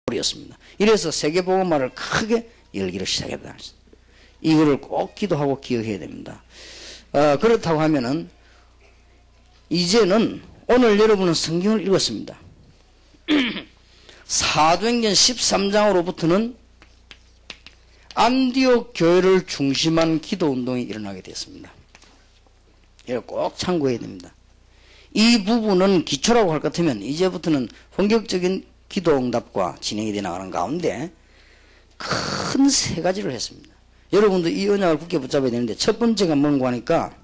바울이었습니다. 이래서 세계복음화를 크게 열기를 시작했다. 이거를 꼭 기도하고 기억해야 됩니다. 그렇다고 하면은 이제는 오늘 여러분은 성경을 읽었습니다. 사도행전 13장으로부터는 안디옥 교회를 중심한 기도운동이 일어나게 됐습니다. 이걸 꼭 참고해야 됩니다. 이 부분은 기초라고 할 것 같으면 이제부터는 본격적인 기도응답과 진행이 되어 나가는 가운데 큰 세 가지를 했습니다. 여러분도 이 언약을 굳게 붙잡아야 되는데 첫 번째가 뭔가 하니까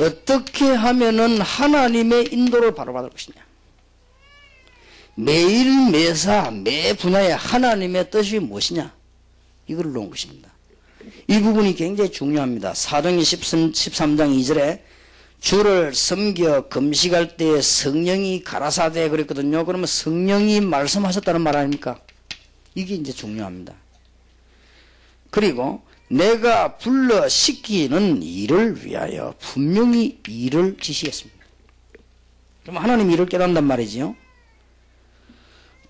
어떻게 하면은 하나님의 인도를 바로 받을 것이냐. 매일 매사 매 분야에 하나님의 뜻이 무엇이냐. 이걸 놓은 것입니다. 이 부분이 굉장히 중요합니다. 사도행전 13장 2절에 주를 섬겨 금식할 때에 성령이 가라사대 그랬거든요. 그러면 성령이 말씀하셨다는 말 아닙니까? 이게 이제 중요합니다. 그리고 내가 불러 시키는 일을 위하여 분명히 일을 지시했습니다. 그럼 하나님 일을 깨닫는단 말이지요.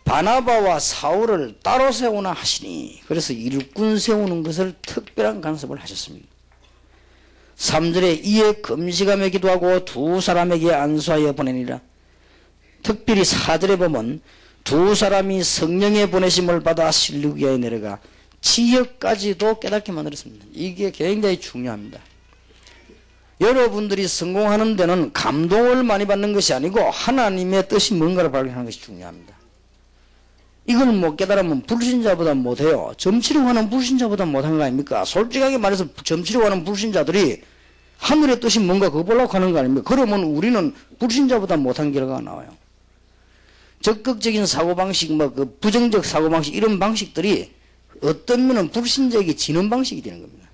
바나바와 사울을 따로 세우나 하시니 그래서 일꾼 세우는 것을 특별한 간섭을 하셨습니다. 3절에 이에 금식하며 기도하고 두 사람에게 안수하여 보내니라. 특별히 4절에 보면 두 사람이 성령의 보내심을 받아 실루기아에 내려가 지역까지도 깨닫게 만들었습니다. 이게 굉장히 중요합니다. 여러분들이 성공하는 데는 감동을 많이 받는 것이 아니고 하나님의 뜻이 뭔가를 발견하는 것이 중요합니다. 이걸 못 깨달으면 불신자보다 못해요. 점치려고 하는 불신자보다 못한 거 아닙니까? 솔직하게 말해서 점치려고 하는 불신자들이 하늘의 뜻이 뭔가 그거 보려고 하는 거 아닙니까? 그러면 우리는 불신자보다 못한 결과가 나와요. 적극적인 사고방식, 그 부정적 사고방식 이런 방식들이 어떤 면은 불신자에게 지는 방식이 되는 겁니다.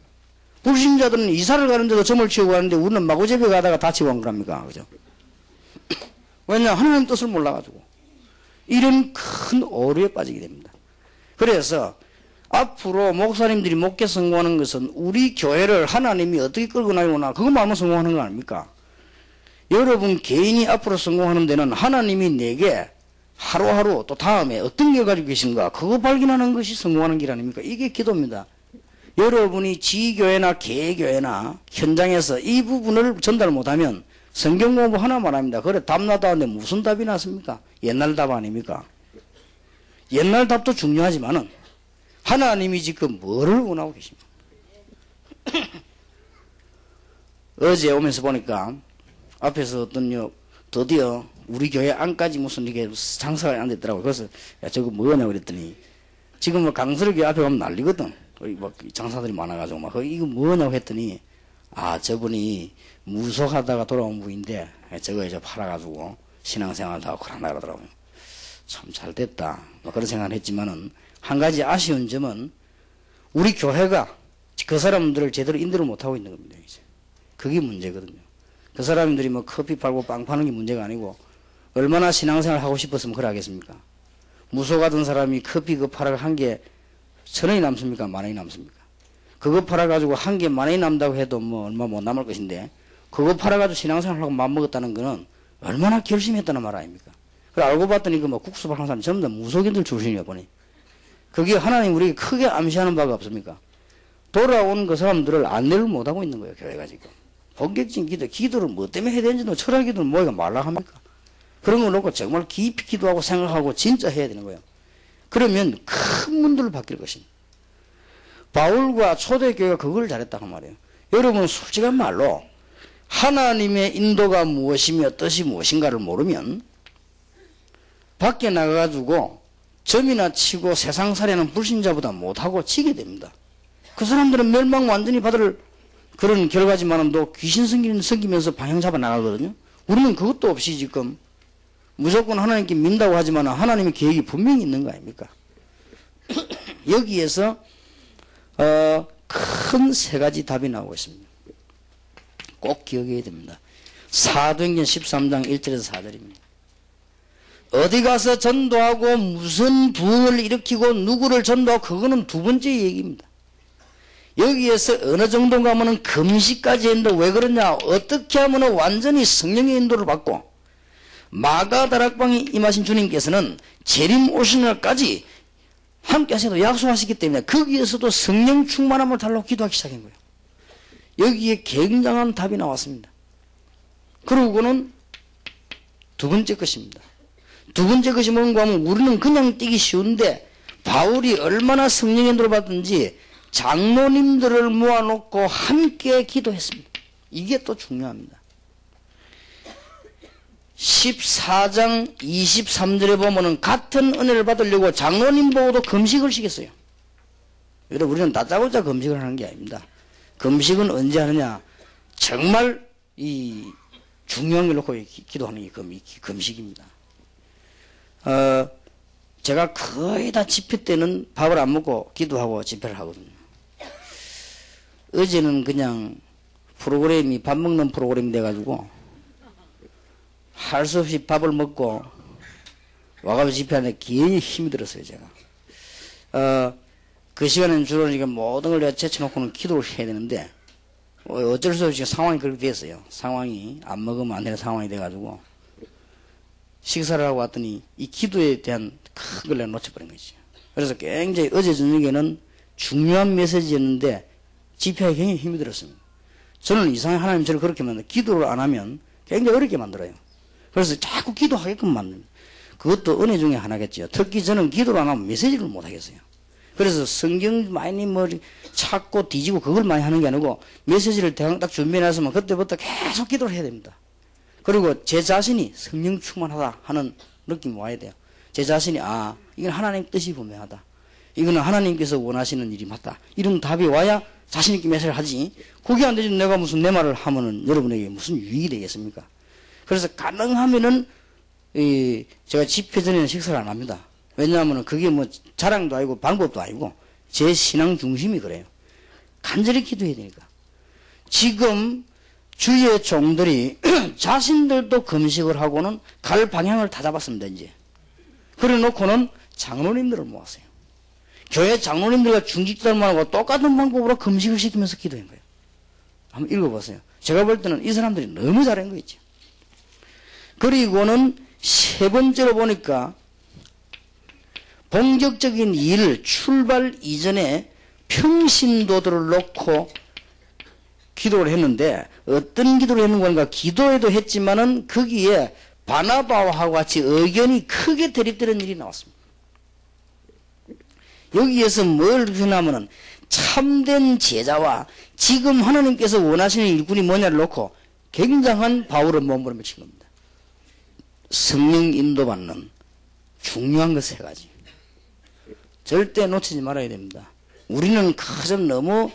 불신자들은 이사를 가는데도 점을 치우고 가는데 우리는 마구잡이 가다가 다치고 한 거랍니까? 그죠? 왜냐? 하나님 뜻을 몰라가지고. 이런 큰 오류에 빠지게 됩니다. 그래서 앞으로 목사님들이 목회 성공하는 것은 우리 교회를 하나님이 어떻게 끌고 나가나 그것만 성공하는 거 아닙니까? 여러분 개인이 앞으로 성공하는 데는 하나님이 내게 하루하루 또 다음에 어떤 게 가지고 계신가 그거 발견하는 것이 성공하는 길 아닙니까? 이게 기도입니다. 여러분이 지교회나 개교회나 현장에서 이 부분을 전달 못하면 성경 공부 하나만 합니다. 그래 답 나다는데 무슨 답이 났습니까? 옛날 답 아닙니까? 옛날 답도 중요하지만은 하나님이 지금 뭐를 원하고 계십니까? 어제 오면서 보니까 앞에서 어떤 드디어 우리 교회 안까지 무슨 이게 장사가 안 됐더라고요. 그래서 야 저거 뭐냐고 그랬더니 지금 뭐 강설교 앞에 가면 난리거든. 거기 막 장사들이 많아가지고 막 이거 뭐냐고 했더니 아 저분이 무속하다가 돌아온 분인데 저거 이제 팔아가지고 신앙생활도 하고 그런다 그러더라고요. 참 잘됐다. 뭐 그런 생각을 했지만은 한 가지 아쉬운 점은 우리 교회가 그 사람들을 제대로 인도를 못하고 있는 겁니다. 이제. 그게 문제거든요. 그 사람들이 뭐 커피 팔고 빵 파는 게 문제가 아니고 얼마나 신앙생활 하고 싶었으면 그래 하겠습니까? 무속하던 사람이 커피 그 팔아가 한 개 1,000원이 남습니까? 10,000원이 남습니까? 그거 팔아가지고 한 개 10,000원이 남다고 해도 뭐 얼마 못 남을 것인데 그거 팔아가지고 신앙생활 하고 맘먹었다는 거는 얼마나 결심했다는 말 아닙니까? 그래 알고 봤더니 그 뭐 국수 파는 사람 전부 다 무속인들 출신이야 보니. 그게 하나님 우리에게 크게 암시하는 바가 없습니까? 돌아온 그 사람들을 안내를 못하고 있는 거예요, 교회가 지금. 본격적인 기도를 뭐 때문에 해야 되는지도 철학 기도를 뭐가 말라 합니까? 그런 거 놓고 정말 깊이 기도하고 생각하고 진짜 해야 되는 거예요. 그러면 큰 문들을 바뀔 것입니다. 바울과 초대교회가 그걸 잘했다고 말이에요. 여러분 솔직한 말로 하나님의 인도가 무엇이며 뜻이 무엇인가를 모르면 밖에 나가가지고 점이나 치고 세상살이하는 불신자보다 못하고 지게 됩니다. 그 사람들은 멸망 완전히 받을 그런 결과지만은 또 귀신 섬기면서 방향 잡아 나가거든요. 우리는 그것도 없이 지금 무조건 하나님께 민다고 하지만 하나님의 계획이 분명히 있는 거 아닙니까? 여기에서 큰 세 가지 답이 나오고 있습니다. 꼭 기억해야 됩니다. 사도행전 13장 1절에서 4절입니다. 어디 가서 전도하고 무슨 부흥을 일으키고 누구를 전도하고 그거는 두 번째 얘기입니다. 여기에서 어느 정도 가면은 금식까지 했는데 왜 그러냐? 어떻게 하면 완전히 성령의 인도를 받고 마가 다락방에 임하신 주님께서는 재림 오시는 날까지 함께 하셔도 약속하셨기 때문에 거기에서도 성령 충만함을 달라고 기도하기 시작한 거예요. 여기에 굉장한 답이 나왔습니다. 그러고는 두 번째 것입니다. 두 번째 것이 뭔가 하면 우리는 그냥 뛰기 쉬운데 바울이 얼마나 성령의 인도를 받든지 장로님들을 모아놓고 함께 기도했습니다. 이게 또 중요합니다. 14장 23절에 보면은 같은 은혜를 받으려고 장로님 보고도 금식을 시켰어요. 그래서 우리는 다짜고짜 금식을 하는 게 아닙니다. 금식은 언제 하느냐? 정말 이 중요한 걸 놓고 기도하는 게 금식입니다. 제가 거의 다 집회 때는 밥을 안 먹고 기도하고 집회를 하거든요. 어제는 그냥 프로그램이 밥 먹는 프로그램이 돼가지고 할 수 없이 밥을 먹고 와가지고 집회하는데 괜히 힘이 들었어요, 제가. 그 시간에는 주로 이게 모든 걸 내가 제쳐놓고는 기도를 해야 되는데, 어쩔 수 없이 상황이 그렇게 됐어요. 상황이 안 먹으면 안 되는 상황이 돼가지고, 식사를 하고 왔더니 이 기도에 대한 큰 걸 내가 놓쳐버린 거지. 그래서 굉장히 어제 저녁에는 중요한 메시지였는데, 집회에 굉장히 힘이 들었습니다. 저는 이상하게 하나님 저를 그렇게 만들어요. 기도를 안 하면 굉장히 어렵게 만들어요. 그래서 자꾸 기도하게끔 만듭니다. 그것도 은혜 중에 하나겠죠. 특히 저는 기도를 안 하면 메시지를 못 하겠어요. 그래서 성경 많이 찾고 뒤지고 그걸 많이 하는 게 아니고 메시지를 대강 딱 준비해놨으면 그때부터 계속 기도를 해야 됩니다. 그리고 제 자신이 성령 충만하다 하는 느낌이 와야 돼요. 제 자신이 이건 하나님 뜻이 분명하다. 이거는 하나님께서 원하시는 일이 맞다. 이런 답이 와야 자신 있게 메시지를 하지. 그게 안 되지 내가 무슨 내 말을 하면은 여러분에게 무슨 유익이 되겠습니까? 그래서 가능하면은 제가 집회 전에는 식사를 안 합니다. 왜냐하면 그게 뭐 자랑도 아니고 방법도 아니고 제 신앙 중심이 그래요. 간절히 기도해야 되니까. 지금 주의 종들이 자신들도 금식을 하고는 갈 방향을 다 잡았습니다. 이제 그래 놓고는 장로님들을 모았어요. 교회 장로님들과 중직자들하고 똑같은 방법으로 금식을 시키면서 기도한 거예요. 한번 읽어보세요. 제가 볼 때는 이 사람들이 너무 잘한 거 있죠. 그리고는 세 번째로 보니까 본격적인 일 출발 이전에 평신도들을 놓고 기도를 했는데 어떤 기도를 했는 건가? 기도에도 했지만은 거기에 바나바와 같이 의견이 크게 대립되는 일이 나왔습니다. 여기에서 뭘 표현하면은 참된 제자와 지금 하나님께서 원하시는 일꾼이 뭐냐를 놓고 굉장한 바울의 몸부림을 친 겁니다. 성령 인도받는 중요한 것 세 가지. 절대 놓치지 말아야 됩니다. 우리는 그저 너무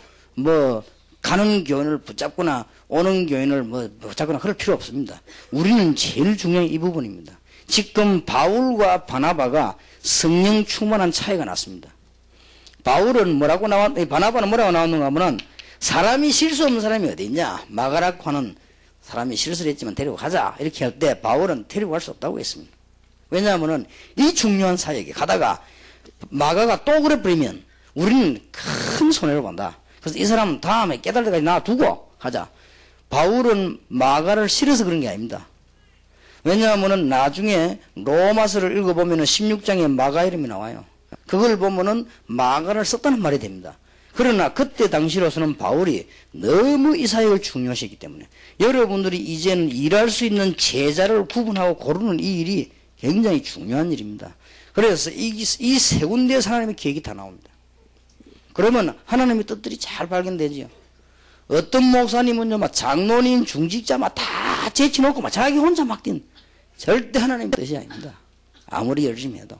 가는 교인을 붙잡거나 오는 교인을 붙잡거나 그럴 필요 없습니다. 우리는 제일 중요한 이 부분입니다. 지금 바울과 바나바가 성령 충만한 차이가 났습니다. 바나바는 뭐라고 나왔는가 하면은 사람이 실수 없는 사람이 어디 있냐? 마가라고 하는 사람이 실수를 했지만 데리고 가자. 이렇게 할 때 바울은 데리고 갈 수 없다고 했습니다. 왜냐하면은 이 중요한 사역에 가다가 마가가 또 그래 버리면 우리는 큰 손해를 본다. 그래서 이 사람은 다음에 깨달을 때까지 놔두고 가자. 바울은 마가를 싫어서 그런 게 아닙니다. 왜냐하면은 나중에 로마서를 읽어보면은 16장에 마가 이름이 나와요. 그걸 보면은 마가를 썼다는 말이 됩니다. 그러나 그때 당시로서는 바울이 너무 이 사역을 중요시했기 때문에 여러분들이 이제는 일할 수 있는 제자를 구분하고 고르는 이 일이 굉장히 중요한 일입니다. 그래서 이 세 군데에서 하나님의 계획이 다 나옵니다. 그러면 하나님의 뜻들이 잘 발견되지요. 어떤 목사님은요, 장로님, 중직자 다 제치놓고 자기 혼자 막 뛴. 절대 하나님의 뜻이 아닙니다. 아무리 열심히 해도.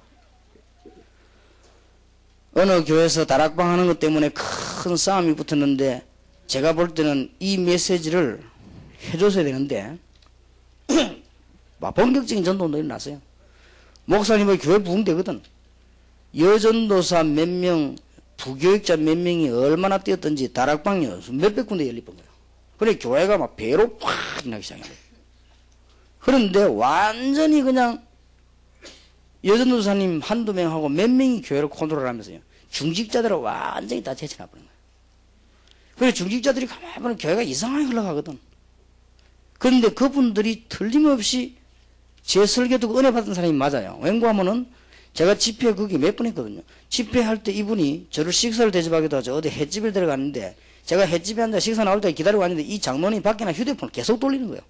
어느 교회에서 다락방 하는 것 때문에 큰 싸움이 붙었는데 제가 볼 때는 이 메시지를 해줬어야 되는데 본격적인 전도운동이 일어났어요. 목사님의 교회 부흥되거든. 여전도사 몇 명, 부교육자 몇 명이 얼마나 뛰었던지 다락방이 몇백 군데 열리던 거예요. 그래 교회가 배로 팍 나기 시작한 거예요. 그런데 완전히 그냥 여전도사님 한두 명하고 몇 명이 교회를 컨트롤하면서요. 중직자들을 완전히 다 제쳐놔버린 거예요. 그래 중직자들이 가만히 보면 교회가 이상하게 흘러가거든. 그런데 그분들이 틀림없이 제 설교 듣고 은혜 받은 사람이 맞아요. 왠고하면은 제가 집회 거기 몇 번 했거든요. 집회할 때 이분이 저를 식사를 대접하기도 하죠. 어디 횟집을 데려갔는데 제가 횟집에 앉아 식사 나올 때 기다리고 왔는데 이 장로님 밖에나 휴대폰을 계속 돌리는 거예요.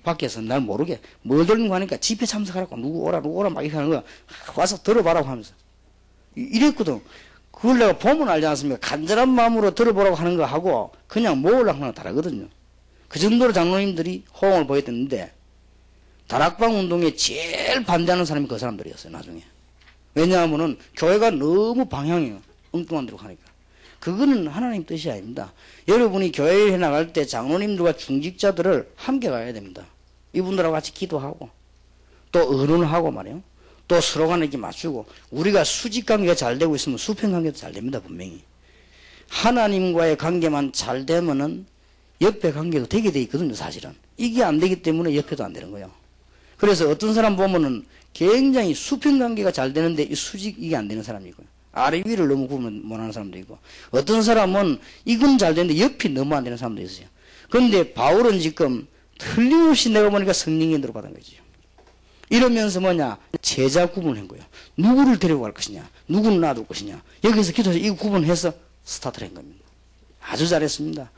밖에서 날 모르게 뭘 돌리는 거 하니까 집회 참석하라고 누구 오라 막 이렇게 하는 거야. 와서 들어봐라고 하면서 이랬거든. 그걸 내가 보면 알지 않습니까? 간절한 마음으로 들어보라고 하는 거 하고 그냥 모으려고 하는 거 다르거든요. 그 정도로 장로님들이 호응을 보였는데 다락방 운동에 제일 반대하는 사람이 그 사람들이었어요. 나중에. 왜냐하면은 교회가 너무 방향이 엉뚱한 데로 가니까. 그거는 하나님 뜻이 아닙니다. 여러분이 교회에 나갈 때 장로님들과 중직자들을 함께 가야 됩니다. 이분들하고 같이 기도하고 또 의논하고 말이에요. 또 서로 간에 이렇게 맞추고 우리가 수직 관계가 잘 되고 있으면 수평 관계도 잘 됩니다. 분명히. 하나님과의 관계만 잘 되면은 옆에 관계도 되게 돼 있거든요. 사실은. 이게 안 되기 때문에 옆에도 안 되는 거예요. 그래서 어떤 사람 보면은 굉장히 수평 관계가 잘 되는데 이 수직 이게 안 되는 사람이 있고요. 아래 위를 너무 구분 못하는 사람도 있고 어떤 사람은 이건 잘 되는데 옆이 너무 안 되는 사람도 있어요. 그런데 바울은 지금 틀림없이 내가 보니까 성령의 인도를 받은 거죠. 이러면서 뭐냐 제자 구분한 거예요. 누구를 데리고 갈 것이냐 누구는 놔둘 것이냐 여기서 기도해서 이거 구분해서 스타트를 한 겁니다. 아주 잘했습니다.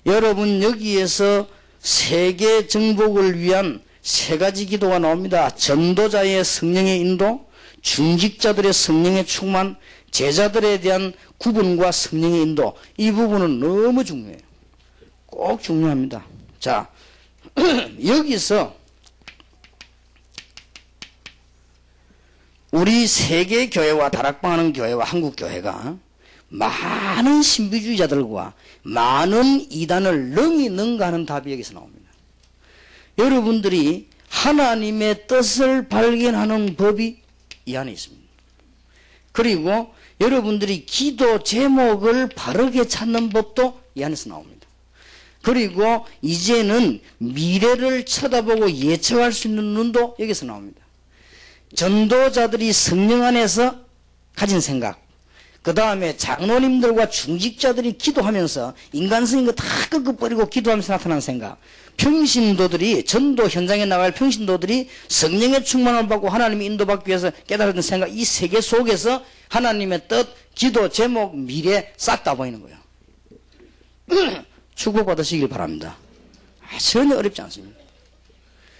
여러분 여기에서 세계 정복을 위한 세 가지 기도가 나옵니다. 전도자의 성령의 인도, 중직자들의 성령의 충만, 제자들에 대한 구분과 성령의 인도. 이 부분은 너무 중요해요. 꼭 중요합니다. 자, 여기서 우리 세계 교회와 다락방하는 교회와 한국 교회가 많은 신비주의자들과 많은 이단을 능히 능가하는 답이 여기서 나옵니다. 여러분들이 하나님의 뜻을 발견하는 법이 이 안에 있습니다. 그리고 여러분들이 기도 제목을 바르게 찾는 법도 이 안에서 나옵니다. 그리고 이제는 미래를 쳐다보고 예측할 수 있는 눈도 여기서 나옵니다. 전도자들이 성령 안에서 가진 생각, 그 다음에 장로님들과 중직자들이 기도하면서 인간성인 거 다 끄끄버리고 기도하면서 나타난 생각, 평신도들이 전도 현장에 나갈 평신도들이 성령의 충만을 받고 하나님의 인도받기 위해서 깨달은 생각, 이 세계 속에서 하나님의 뜻, 기도, 제목, 미래 싹 다 보이는 거예요. 축복받으시길 바랍니다. 전혀 어렵지 않습니다.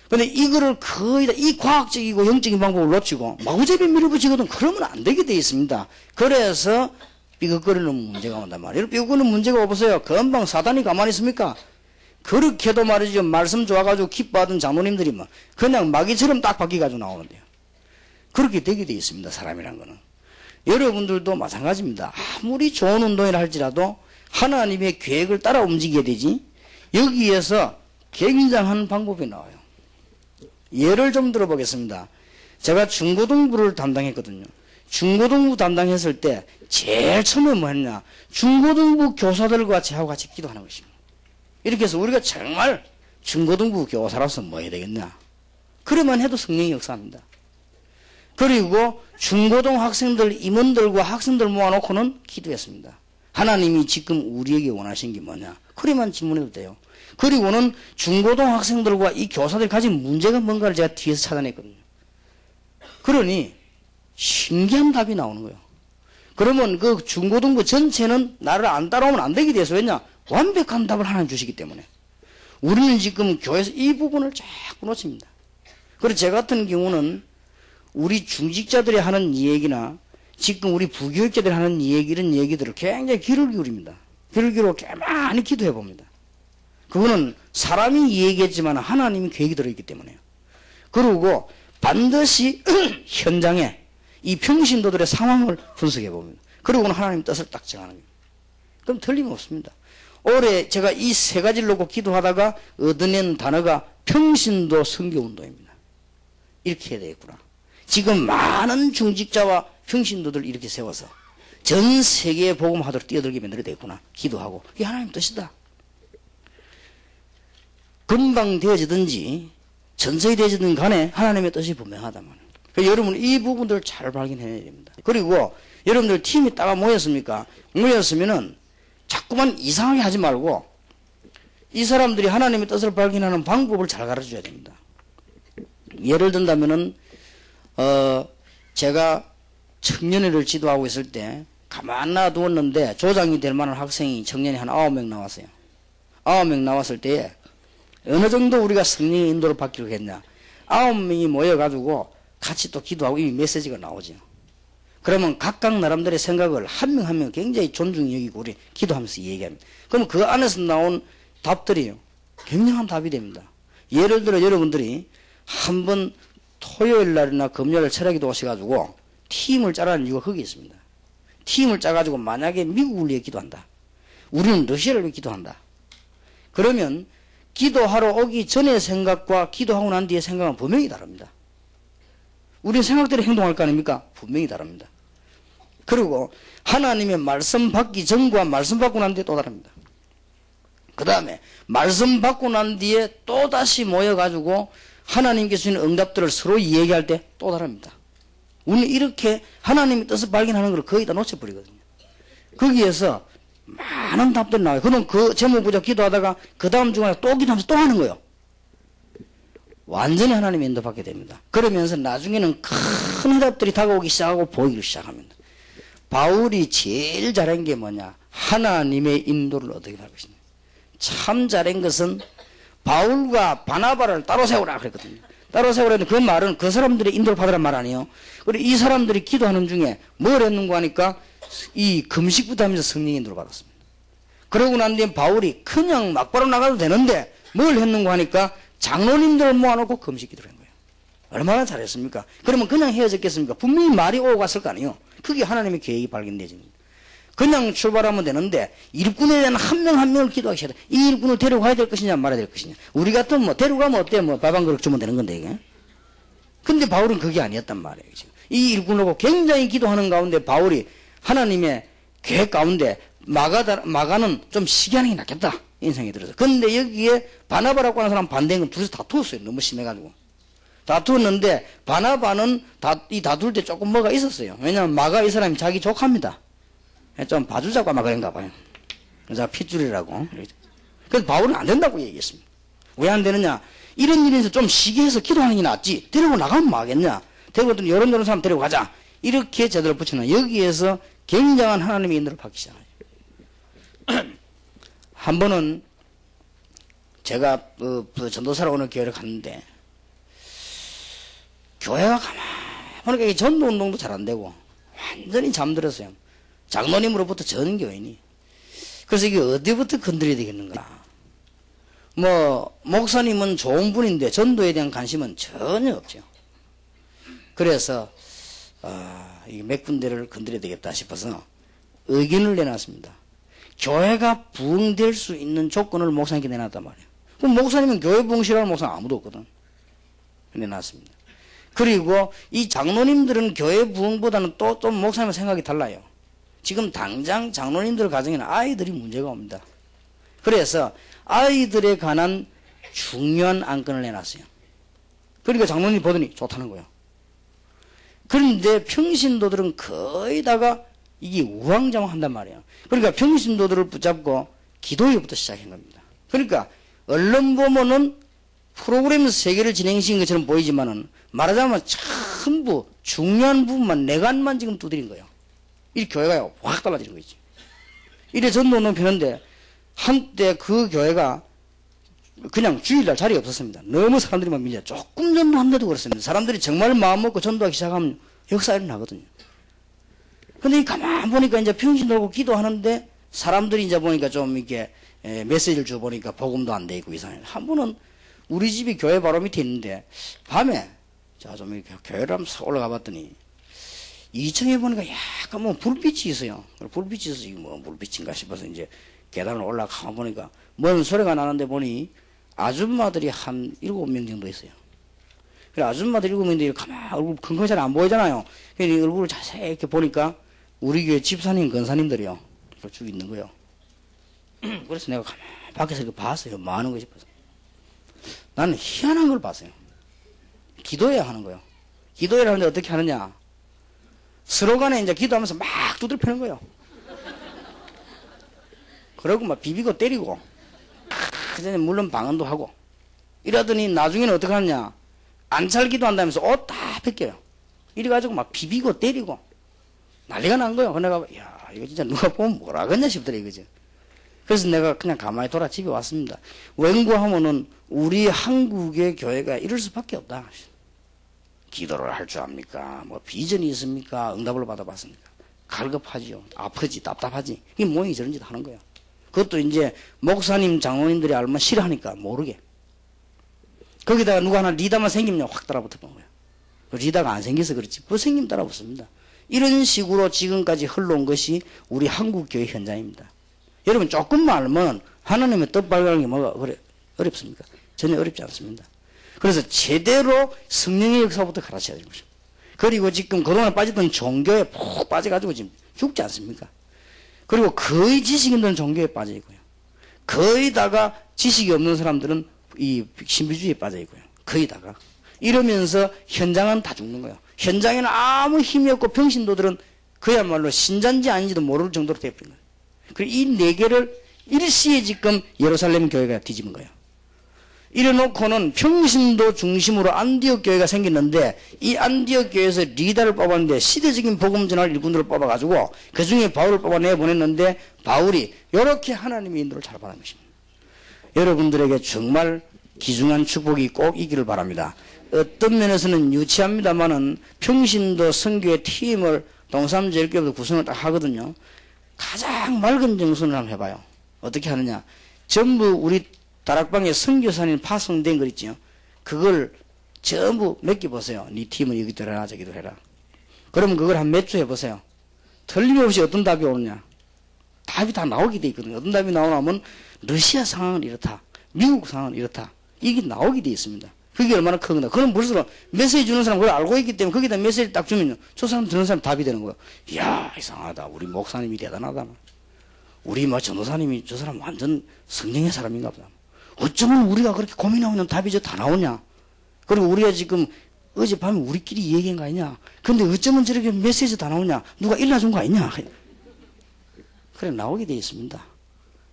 근데 이거를 거의 다 이 과학적이고 영적인 방법을 놓치고 마구잡이 밀어붙이거든 그러면 안 되게 돼 있습니다. 그래서 삐걱거리는 문제가 온단 말이에요. 삐걱거리는 문제가 없어요. 금방 사단이 가만히 있습니까? 그렇게도 말이죠. 말씀 좋아가지고 기뻐하던 장로님들이 막 그냥 마귀처럼 딱 바뀌어가지고 나오는데요. 그렇게 되게 돼 있습니다. 사람이란 거는. 여러분들도 마찬가지입니다. 아무리 좋은 운동이라 할지라도 하나님의 계획을 따라 움직여야 되지. 여기에서 굉장한 방법이 나와요. 예를 좀 들어보겠습니다. 제가 중고등부를 담당했거든요. 중고등부 담당했을 때 제일 처음에 뭐 했냐. 중고등부 교사들과 저하고 같이 기도하는 것입니다. 이렇게 해서 우리가 정말 중고등부 교사로서 뭐 해야 되겠냐. 그러면 해도 성령의 역사입니다. 그리고 중고등 학생들, 임원들과 학생들 모아놓고는 기도했습니다. 하나님이 지금 우리에게 원하신 게 뭐냐. 그래만 질문해도 돼요. 그리고는 중고등 학생들과 이 교사들이 가진 문제가 뭔가를 제가 뒤에서 찾아냈거든요. 그러니 신기한 답이 나오는 거예요. 그러면 그 중고등부 전체는 나를 안 따라오면 안 되게 돼서 왜냐? 완벽한 답을 하나님 주시기 때문에. 우리는 지금 교회에서 이 부분을 자꾸 놓칩니다. 그래서 제 같은 경우는 우리 중직자들이 하는 얘기나 지금 우리 부교육자들이 하는 얘기 이런 얘기들을 굉장히 귀를 기울입니다. 귀를 기울여 많이 기도해 봅니다. 그거는 사람이 얘기했지만 하나님이 계획이 들어있기 때문에요. 그리고 반드시 현장에 이 평신도들의 상황을 분석해 봅니다. 그리고는 하나님 뜻을 딱 정하는 거예요. 그럼 틀림없습니다. 올해 제가 이 세 가지를 놓고 기도하다가 얻어낸 단어가 평신도 선교운동입니다. 이렇게 해야 되겠구나. 지금 많은 중직자와 평신도들 이렇게 세워서 전 세계에 복음하도록 뛰어들게 만들어야 되겠구나. 기도하고. 이게 하나님 뜻이다. 금방 되어지든지 전설이 되어지든 간에 하나님의 뜻이 분명하다만. 그러니까 여러분 이 부분들을 잘 발견해야 됩니다. 그리고 여러분들 팀이 딱 모였습니까? 모였으면은 자꾸만 이상하게 하지 말고 이 사람들이 하나님의 뜻을 발견하는 방법을 잘 가르쳐줘야 됩니다. 예를 든다면은, 제가 청년회를 지도하고 있을 때 가만 놔두었는데 조장이 될 만한 학생이 청년이 한 9명 나왔어요. 9명 나왔을 때에 어느 정도 우리가 성령의 인도를 받기로 했냐. 9명이 모여가지고 같이 또 기도하고 이미 메시지가 나오죠. 그러면 각각 나름대로의 생각을 한 명 한 명 굉장히 존중히 여기고 우리 기도하면서 얘기합니다. 그러면 그 안에서 나온 답들이 굉장한 답이 됩니다. 예를 들어 여러분들이 한번 토요일 날이나 금요일 철학기도 오셔가지고 팀을 짜라는 이유가 거기 있습니다. 팀을 짜가지고 만약에 미국을 위해 기도한다. 우리는 러시아를 위해 기도한다. 그러면 기도하러 오기 전의 생각과 기도하고 난 뒤의 생각은 분명히 다릅니다. 우리는 생각대로 행동할 거 아닙니까? 분명히 다릅니다. 그리고 하나님의 말씀 받기 전과 말씀 받고 난 뒤에 또 다릅니다. 그 다음에 말씀 받고 난 뒤에 또다시 모여가지고 하나님께서 주는 응답들을 서로 얘기할 때 또 다릅니다. 우리는 이렇게 하나님의 뜻을 발견하는 걸 거의 다 놓쳐버리거든요. 거기에서 많은 답들이 나와요. 그럼 그 제목 보자 기도하다가 그 다음 주간에 또 기도하면서 또 하는 거예요. 완전히 하나님의 인도받게 됩니다. 그러면서 나중에는 큰 해답들이 다가오기 시작하고 보이기 시작합니다. 바울이 제일 잘한 게 뭐냐? 하나님의 인도를 얻게 할 것이냐. 참 잘한 것은 바울과 바나바를 따로 세우라 그랬거든요. 따로 세우라는 그 말은 그 사람들의 인도를 받으란 말 아니에요. 그리고 이 사람들이 기도하는 중에 뭘 했는가 하니까 이 금식부터 하면서 성령 인도를 받았습니다. 그러고 난 뒤에 바울이 그냥 막바로 나가도 되는데 뭘 했는가 하니까 장로님들을 모아놓고 금식 기도를 한 거예요. 얼마나 잘했습니까? 그러면 그냥 헤어졌겠습니까? 분명히 말이 오고 갔을 거 아니에요. 그게 하나님의 계획이 발견되지. 그냥 출발하면 되는데 일꾼에 대한 한 명 한 명을 기도하기 시작해. 이 일꾼을 데려가야 될 것이냐 말아야 될 것이냐. 우리 같으면 뭐 데려가면 어때? 뭐 밥 한 그릇 주면 되는 건데 이게. 근데 바울은 그게 아니었단 말이에요. 지금. 이 일꾼하고 굉장히 기도하는 가운데 바울이 하나님의 계획 가운데 마가는 좀 시기하는 게 낫겠다 인상이 들어서. 근데 여기에 바나바라고 하는 사람 반대인 건 둘이서 다투었어요. 너무 심해가지고. 다투었는데 바나바는 이 다툴 때 조금 뭐가 있었어요. 왜냐하면 마가 이 사람이 자기 조카입니다. 좀 봐주자고 아마 그런가 봐요. 그래서 핏줄이라고. 그래서 바울은 안 된다고 얘기했습니다. 왜 안 되느냐? 이런 일에서 좀 시기해서 기도하는 게 낫지. 데리고 나가면 뭐 하겠냐? 데리고 이런 사람 데리고 가자. 이렇게 제대로 붙여놔. 여기에서 굉장한 하나님의 인도를 받기 시작해요. 한 번은 제가 전도사로 오는 교회를 갔는데 교회가 가만히 보니까 전도 운동도 잘 안 되고 완전히 잠들었어요. 장로님으로부터 전 교인이. 그래서 이게 어디부터 건드려야 되겠는가. 뭐 목사님은 좋은 분인데 전도에 대한 관심은 전혀 없죠. 그래서 이 몇 군데를 건드려야 되겠다 싶어서 의견을 내놨습니다. 교회가 부흥될 수 있는 조건을 목사님께 내놨단 말이에요. 그럼 목사님은 교회 부흥시라는 목사는 아무도 없거든. 내놨습니다. 그리고 이 장로님들은 교회 부흥보다는 또 좀 목사님의 생각이 달라요. 지금 당장 장로님들 가정에는 아이들이 문제가 옵니다. 그래서 아이들에 관한 중요한 안건을 내놨어요. 그러니까 장로님이 보더니 좋다는 거예요. 그런데 평신도들은 거의 다가 이게 우왕좌왕한단 말이에요. 그러니까 평신도들을 붙잡고 기도회부터 시작한 겁니다. 그러니까 언론 보면은 프로그램에서 세계를 진행시킨 것처럼 보이지만은 말하자면 전부 중요한 부분만 내관만 지금 두드린 거예요. 이 교회가 확 달라지는 거지. 이래 전도운동 펴는데 한때 그 교회가 그냥 주일날 자리가 없었습니다. 너무 사람들이 막 밀려. 조금 전도한데도 그렇습니다. 사람들이 정말 마음 먹고 전도하기 시작하면 역사 일어나거든요. 근데 가만 보니까 이제 평신 돌고 기도하는데 사람들이 이제 보니까 좀 이렇게 메시지를 줘 보니까 복음도 안 돼 있고 이상해. 한 번은 우리 집이 교회 바로 밑에 있는데 밤에 자 좀 이렇게 교회를 한번 싹 올라가 봤더니 2층에 보니까 약간 뭐 불빛이 있어요. 불빛이 있어서 이거 뭐 불빛인가 싶어서 이제 계단을 올라가 보니까 뭔 소리가 나는데 보니 아줌마들이 한 7명 정도 있어요. 그래 아줌마들 7명들이 가만 얼굴 킁킁 잘 안 보이잖아요. 그래서 얼굴을 자세히 이렇게 보니까 우리 교회 집사님 권사님들이요. 쭉 있는 거예요. 그래서 내가 가만 밖에서 이렇게 봤어요. 뭐 하는 거 싶어서. 나는 희한한 걸 봤어요. 기도해야 하는 거예요. 기도해야 하는데 어떻게 하느냐. 서로 간에 이제 기도하면서 막 두들 펴는 거예요. 그러고 막 비비고 때리고, 그전에 물론 방언도 하고, 이러더니 나중에는 어떻게 하느냐. 안찰기도 한다면서 옷 다 벗겨요. 이래가지고 막 비비고 때리고 난리가 난 거예요. 내가 야 이거 진짜 누가 보면 뭐라 그러냐 싶더래 이거죠. 그래서 내가 그냥 가만히 돌아 집에 왔습니다. 웬구하면은 우리 한국의 교회가 이럴 수밖에 없다. 기도를 할 줄 압니까? 뭐 비전이 있습니까? 응답을 받아봤습니까? 갈급하지요. 아프지, 답답하지. 이게 모양이 저런 짓 하는 거야. 그것도 이제 목사님, 장로님들이 알면 싫어하니까 모르게. 거기다가 누가 하나 리더만 생기면 확 따라붙어 본 거야. 리더가 안 생겨서 그렇지. 뭐 생기면 따라붙습니다. 이런 식으로 지금까지 흘러온 것이 우리 한국교회 현장입니다. 여러분 조금만 알면 하나님의 뜻 발견하는 게 뭐가 어렵습니까? 전혀 어렵지 않습니다. 그래서 제대로 성령의 역사부터 가르쳐야 되는 것입니다. 그리고 지금 그동안 빠졌던 종교에 푹 빠져가지고 지금 죽지 않습니까? 그리고 거의 지식인들은 종교에 빠져 있고요. 거의 다가 지식이 없는 사람들은 이 신비주의에 빠져 있고요. 거의 다가. 이러면서 현장은 다 죽는 거예요. 현장에는 아무 힘이 없고 병신도들은 그야말로 신자인지 아닌지도 모를 정도로 되어버린 거예요. 그리고 이 네 개를 일시에 지금 예루살렘 교회가 뒤집은 거예요. 이래놓고는 평신도 중심으로 안디옥 교회가 생겼는데 이 안디옥 교회에서 리더를 뽑았는데 시대적인 복음 전할 일꾼들을 뽑아가지고 그 중에 바울을 뽑아내 보냈는데 바울이 이렇게 하나님의 인도를 잘 받은 것입니다. 여러분들에게 정말 귀중한 축복이 꼭 있기를 바랍니다. 어떤 면에서는 유치합니다만은 평신도 선교의 팀을 동삼제일교회도 구성을 딱 하거든요. 가장 맑은 정선을 한번 해봐요. 어떻게 하느냐. 전부 우리 다락방에 선교사님 파송된 거 있죠. 그걸 전부 맡겨보세요. 네 팀은 여기도 해라 저기도 해라. 그러면 그걸 한 몇 주 해보세요. 틀림없이 어떤 답이 오느냐. 답이 다 나오게 돼 있거든요. 어떤 답이 나오냐면 러시아 상황은 이렇다. 미국 상황은 이렇다. 이게 나오게 돼 있습니다. 그게 얼마나 큰가. 그럼 벌써 메시지 주는 사람 그걸 알고 있기 때문에 거기다 메시지 딱 주면요. 저 사람 듣는 사람 답이 되는 거예요. 이야 이상하다. 우리 목사님이 대단하다. 우리 전도사님이 저 사람 완전 성령의 사람인가 보다. 어쩌면 우리가 그렇게 고민하고 있는 답이 저 다 나오냐. 그리고 우리가 지금 어젯밤에 우리끼리 얘기한 거 아니냐. 근데 어쩌면 저렇게 메시지 다 나오냐. 누가 일러준 거 아니냐. 그래 나오게 되어 있습니다.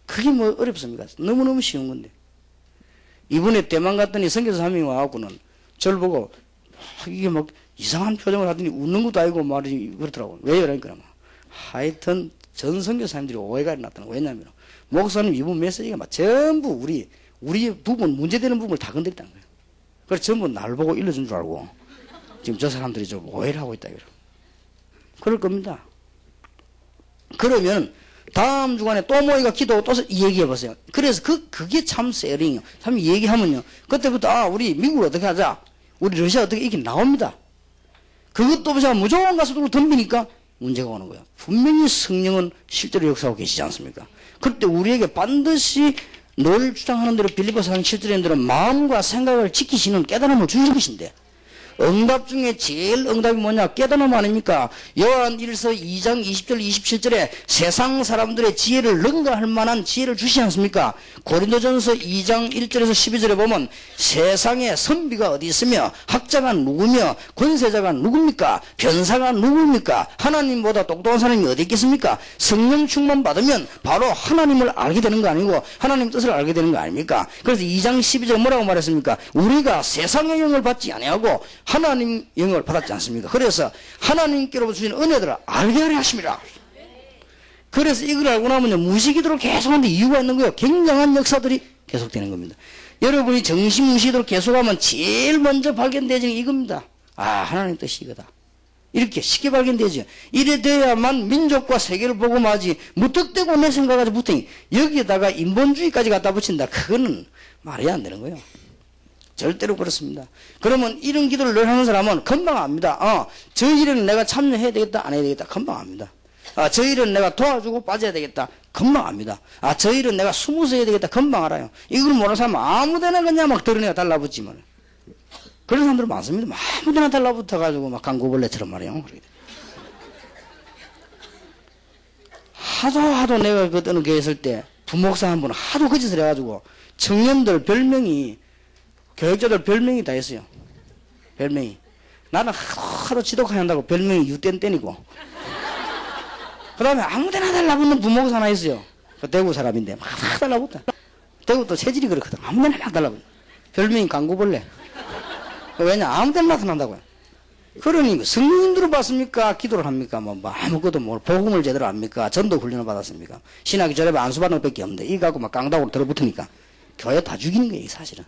그게 뭐 어렵습니까? 너무너무 쉬운 건데. 이번에 대만 갔더니 선교사 한 명이 와갖고는 저를 보고 이게 막 이상한 표정을 하더니 웃는 것도 아니고 말이 그렇더라고요. 왜요? 그러니까 하여튼 전 선교사님들이 오해가 났다는 거예요. 왜냐하면 목사님 이번 메시지가 막 전부 우리 부분 문제되는 부분을 다 건드렸다는 거예요. 그래서 전부 날 보고 일러준 줄 알고 지금 저 사람들이 좀 오해를 하고 있다. 그럴 겁니다. 그러면 다음 주간에 또 모이가 기도하고 또 얘기해 보세요. 그래서 그게 참 세링이요. 참 얘기하면요. 그때부터 우리 미국을 어떻게 하자. 우리 러시아 어떻게 이렇게 나옵니다. 그것도 보자 무조건 가서 덤비니까 문제가 오는 거예요. 분명히 성령은 실제로 역사하고 계시지 않습니까? 그때 우리에게 반드시 늘 주장하는 대로 빌립보서 7절에 대로 마음과 생각을 지키시는 깨달음을 주실 것인데 응답 중에 제일 응답이 뭐냐? 깨달음 아닙니까? 요한 1서 2장 20절 27절에 세상 사람들의 지혜를 능가할 만한 지혜를 주시지 않습니까? 고린도전서 2장 1절에서 12절에 보면 세상에 선비가 어디 있으며 학자가 누구며 권세자가 누굽니까? 변사가 누굽니까? 하나님보다 똑똑한 사람이 어디 있겠습니까? 성령 충만 받으면 바로 하나님을 알게 되는 거 아니고 하나님 뜻을 알게 되는 거 아닙니까? 그래서 2장 12절 뭐라고 말했습니까? 우리가 세상의 영을 받지 아니하고 하나님 영을 받았지 않습니까? 그래서 하나님께로부터 주신 은혜들을 알게 하려 하십니다. 그래서 이걸 알고 나면 무시기도를 계속하는데 이유가 있는 거예요. 굉장한 역사들이 계속되는 겁니다. 여러분이 정신무시기도를 계속하면 제일 먼저 발견되는 게 이겁니다. 하나님 뜻이 이거다. 이렇게 쉽게 발견되죠. 이래 돼야만 민족과 세계를 복음하지 무턱대고 내 생각까지 붙으니 여기에다가 인본주의까지 갖다 붙인다. 그거는 말이 안 되는 거예요. 절대로 그렇습니다. 그러면 이런 기도를 늘 하는 사람은 금방 압니다. 저 일에는 내가 참여해야 되겠다, 안 해야 되겠다. 금방 압니다. 저 일은 내가 도와주고 빠져야 되겠다. 금방 압니다. 저 일은 내가 숨어서 해야 되겠다. 금방 알아요. 이걸 모르는 사람은 아무데나 그냥 막 드러내가 달라붙지만. 그런 사람들 많습니다. 아무데나 달라붙어가지고 막 강구벌레처럼 말이에요. 하도 내가 그때는 교회 있을 때 부목사 한 분은 하도 거짓을 해가지고 청년들 별명이 교육자들 별명이 다 있어요. 별명이. 나는 하도 지독하게 한다고 별명이 유땡땡이고. 그 다음에 아무데나 달라붙는 부모가 하나 있어요. 그 대구 사람인데 막 달라붙다. 대구 또 체질이 그렇거든. 아무데나 막 달라붙다. 별명이 강구벌레. 왜냐? 아무 데나 나타난다고요. 그러니 성령님들을 봤습니까? 기도를 합니까? 뭐 아무것도 뭐 복음을 제대로 압니까? 전도 훈련을 받았습니까? 신학이 저래 안수받는 것밖에 없는데 이거 갖고 막 깡다구로 들어붙으니까 교회 다 죽이는 거예요, 사실은.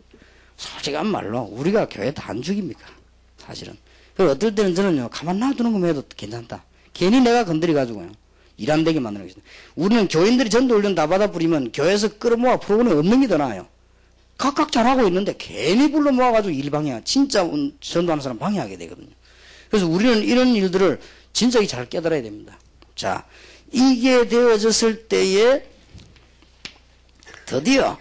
솔직한 말로 우리가 교회 다 안 죽입니까? 사실은. 그리고 어떨 때는 저는요, 가만 놔두는 것만 해도 괜찮다. 괜히 내가 건드려가지고요, 일 안 되게 만드는 것입니다. 우리는 교인들이 전도 훈련 다 받아 뿌리면 교회에서 끌어모아 프로그램 없는 게 더 나아요. 각각 잘하고 있는데 괜히 불러 모아가지고 일 방해하, 진짜 전도하는 사람 방해하게 되거든요. 그래서 우리는 이런 일들을 진작에 잘 깨달아야 됩니다. 자, 이게 되어졌을 때에 드디어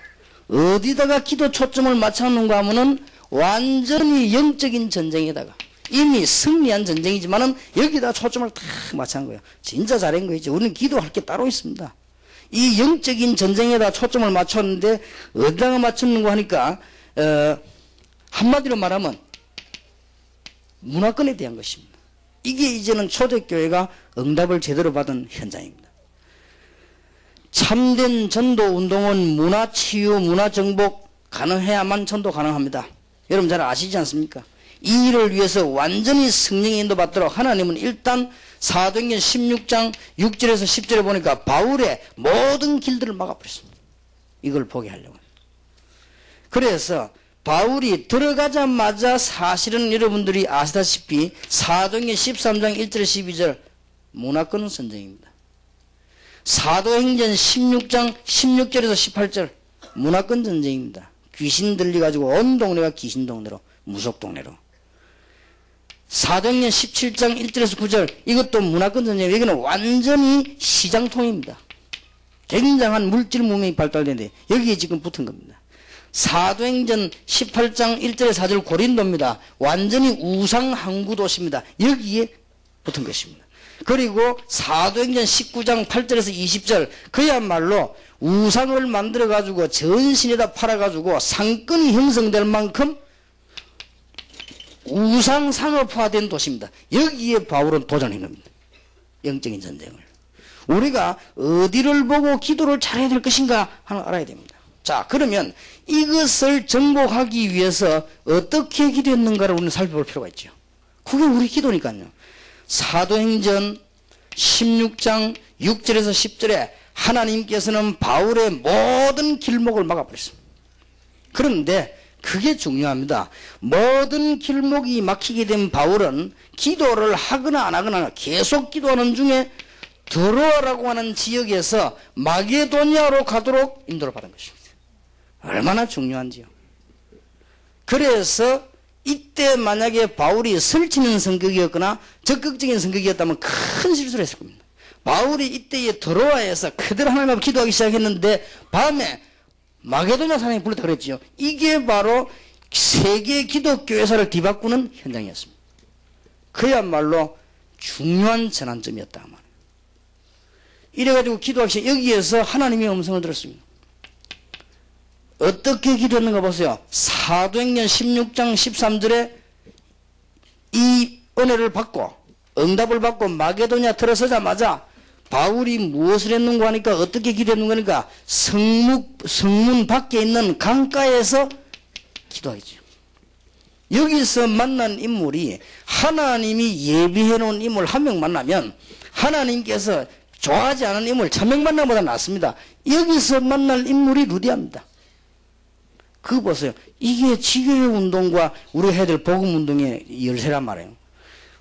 어디다가 기도 초점을 맞춰놓는가 하면은 완전히 영적인 전쟁에다가 이미 승리한 전쟁이지만은 여기다 초점을 탁 맞춰놓은 거예요. 진짜 잘한 거죠. 우리는 기도할 게 따로 있습니다. 이 영적인 전쟁에다 초점을 맞췄는데 어디다가 맞췄는가 하니까 한마디로 말하면 문화권에 대한 것입니다. 이게 이제는 초대교회가 응답을 제대로 받은 현장입니다. 참된 전도운동은 문화치유, 문화정복 가능해야만 전도 가능합니다. 여러분 잘 아시지 않습니까? 이 일을 위해서 완전히 성령의 인도받도록 하나님은 일단 사도행전 16장 6절에서 10절에 보니까 바울의 모든 길들을 막아버렸습니다. 이걸 보게 하려고. 그래서 바울이 들어가자마자 사실은 여러분들이 아시다시피 사도행전 13장 1절 12절 문화권 선정입니다. 사도행전 16장 16절에서 18절 문화권 전쟁입니다. 귀신 들려가지고 온 동네가 귀신 동네로, 무속 동네로. 사도행전 17장 1절에서 9절 이것도 문화권 전쟁이에요. 여기는 완전히 시장통입니다. 굉장한 물질 문명이 발달되는데 여기에 지금 붙은 겁니다. 사도행전 18장 1절에서 4절 고린도입니다. 완전히 우상 항구 도시입니다. 여기에 붙은 것입니다. 그리고 사도행전 19장 8절에서 20절 그야말로 우상을 만들어 가지고 전신에다 팔아 가지고 상권이 형성될 만큼 우상 상업화된 도시입니다. 여기에 바울은 도전한 겁니다. 영적인 전쟁을. 우리가 어디를 보고 기도를 잘해야 될 것인가 하는 걸 알아야 됩니다. 자, 그러면 이것을 정복하기 위해서 어떻게 기도했는가를 우리는 살펴볼 필요가 있죠. 그게 우리 기도니까요. 사도행전 16장 6절에서 10절에 하나님께서는 바울의 모든 길목을 막아버렸습니다. 그런데 그게 중요합니다. 모든 길목이 막히게 된 바울은 기도를 하거나 안 하거나 계속 기도하는 중에 드로아라고 하는 지역에서 마게도니아로 가도록 인도를 받은 것입니다. 얼마나 중요한지요. 그래서 이때 만약에 바울이 설치는 성격이었거나 적극적인 성격이었다면 큰 실수를 했을 겁니다. 바울이 이때에 드로아에서 그대로 하나님 앞에 기도하기 시작했는데 밤에 마게도냐 사람이 불렀다 그랬지요. 이게 바로 세계 기독교회사를 뒤바꾸는 현장이었습니다. 그야말로 중요한 전환점이었다 말이에요. 이래가지고 기도하기 시작 여기에서 하나님의 음성을 들었습니다. 어떻게 기도했는가 보세요. 사도행전 16장 13절에 이 은혜를 받고 응답을 받고 마게도냐 들어서자마자 바울이 무엇을 했는가 하니까 어떻게 기도했는가 하니까 성문 밖에 있는 강가에서 기도하죠. 여기서 만난 인물이 하나님이 예비해 놓은 인물 한 명 만나면 하나님께서 좋아하지 않은 인물 1000명 만나는 것보다 낫습니다. 여기서 만날 인물이 루디아입니다. 그거 보세요. 이게 지교회 운동과 우리가 해야 될 복음 운동의 열쇠란 말이에요.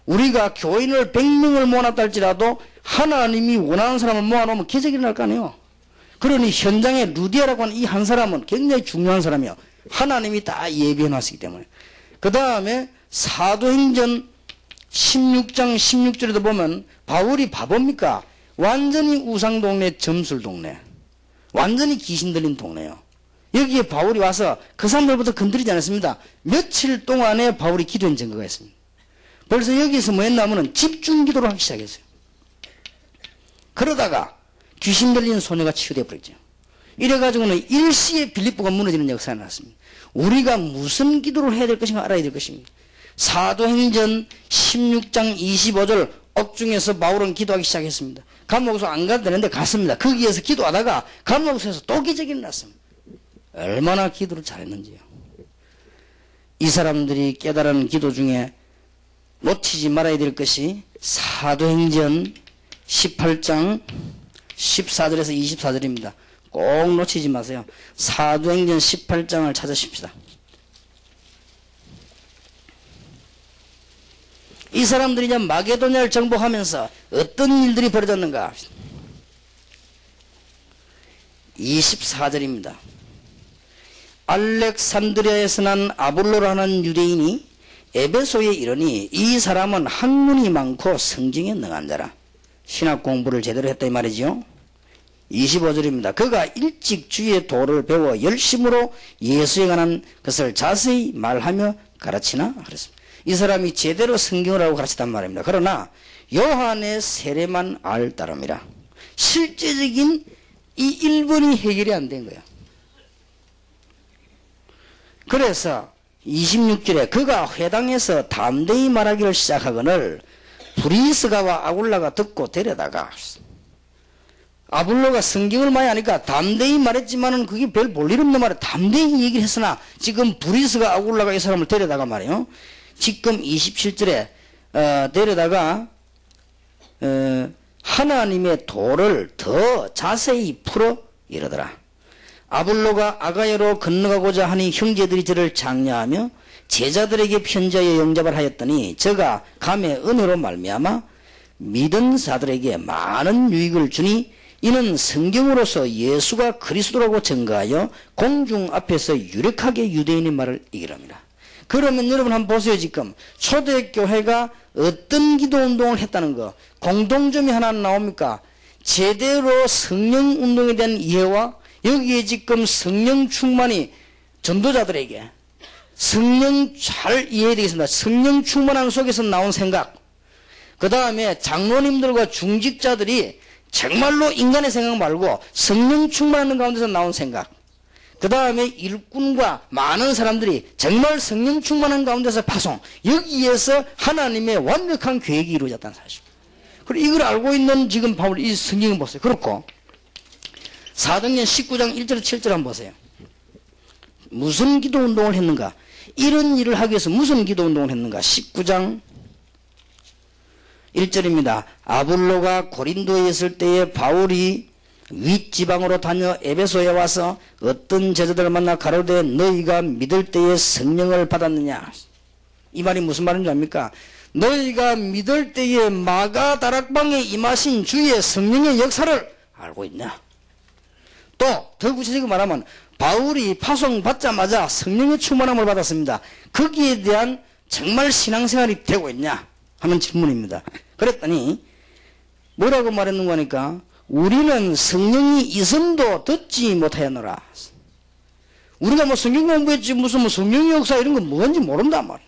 우리가 교인을 100명을 모아놨다 할지라도 하나님이 원하는 사람을 모아놓으면 기적이 일어날 거 아니에요. 그러니 현장에 루디아라고 하는 이 한 사람은 굉장히 중요한 사람이에요. 하나님이 다 예비해 놨기 때문에. 그 다음에 사도행전 16장 16절에도 보면 바울이 바보입니까? 완전히 우상동네, 점술동네, 완전히 귀신 들린 동네요. 여기에 바울이 와서 그 사람들부터 건드리지 않았습니다. 며칠 동안에 바울이 기도한 증거가 있습니다. 벌써 여기서 뭐 했냐면은 집중 기도를 하기 시작했어요. 그러다가 귀신 들린 소녀가 치유되어 버렸죠. 이래가지고는 일시에 빌립보가 무너지는 역사가 났습니다. 우리가 무슨 기도를 해야 될 것인가 알아야 될 것입니다. 사도행전 16장 25절 옥중에서 바울은 기도하기 시작했습니다. 감옥에서 안 가도 되는데 갔습니다. 거기에서 기도하다가 감옥에서 또 기적이 났습니다. 얼마나 기도를 잘했는지요. 이 사람들이 깨달은 기도 중에 놓치지 말아야 될 것이 사도행전 18장 14절에서 24절입니다. 꼭 놓치지 마세요. 사도행전 18장을 찾으십시다. 이 사람들이 이제 마게도냐를 정복하면서 어떤 일들이 벌어졌는가? 24절입니다. 알렉산드리아에서 난 아볼로라는 유대인이 에베소에 이르니 이 사람은 학문이 많고 성경에 능한 자라. 신학 공부를 제대로 했다 이 말이죠. 25절입니다. 그가 일찍 주의 도를 배워 열심으로 예수에 관한 것을 자세히 말하며 가르치나 그랬습니다. 이 사람이 제대로 성경을 하고 가르치단 말입니다. 그러나 요한의 세례만 알 따름이라. 실제적인 이 1번이 해결이 안 된 거야. 그래서 26절에 그가 회당에서 담대히 말하기를 시작하거늘 브리스가와 아굴라가 듣고 데려다가, 아볼로가 성경을 많이 하니까 담대히 말했지만은 그게 별 볼일 없는 말이야. 담대히 얘기를 했으나 지금 브리스가 아굴라가 이 사람을 데려다가 말이에요. 지금 27절에 데려다가 하나님의 도를 더 자세히 풀어 이르더라. 아볼로가 아가야로 건너가고자 하니 형제들이 저를 장려하며 제자들에게 편지하여 영접을 하였더니 저가 감의 은혜로 말미암아 믿은 자들에게 많은 유익을 주니 이는 성경으로서 예수가 그리스도라고 증거하여 공중 앞에서 유력하게 유대인의 말을 이기랍니다. 그러면 여러분 한번 보세요. 지금 초대교회가 어떤 기도운동을 했다는 거 공통점이 하나 나옵니까? 제대로 성령운동에 대한 이해와 여기에 지금 성령 충만이 전도자들에게 성령 잘 이해해야 되겠습니다. 성령 충만함 속에서 나온 생각, 그 다음에 장로님들과 중직자들이 정말로 인간의 생각 말고 성령 충만하는 가운데서 나온 생각, 그 다음에 일꾼과 많은 사람들이 정말 성령 충만한 가운데서 파송, 여기에서 하나님의 완벽한 계획이 이루어졌다는 사실. 그리고 이걸 알고 있는 지금 바울 이 성경을 보세요. 그렇고 사도행전 19장 1절 7절 한번 보세요. 무슨 기도 운동을 했는가? 이런 일을 하기 위해서 무슨 기도 운동을 했는가? 19장 1절입니다. 아볼로가 고린도에 있을 때에 바울이 윗지방으로 다녀 에베소에 와서 어떤 제자들을 만나 가로되 너희가 믿을 때에 성령을 받았느냐? 이 말이 무슨 말인 줄 압니까? 너희가 믿을 때에 마가 다락방에 임하신 주의 성령의 역사를 알고 있냐? 또 더 구체적으로 말하면 바울이 파송받자마자 성령의 충만함을 받았습니다. 거기에 대한 정말 신앙생활이 되고 있냐 하는 질문입니다. 그랬더니 뭐라고 말했는가 하니까 우리는 성령이 있음도 듣지 못하였노라. 우리가 뭐 성경 공부했지 무슨 뭐 성령의 역사 이런 건 뭔지 모른단 말이야.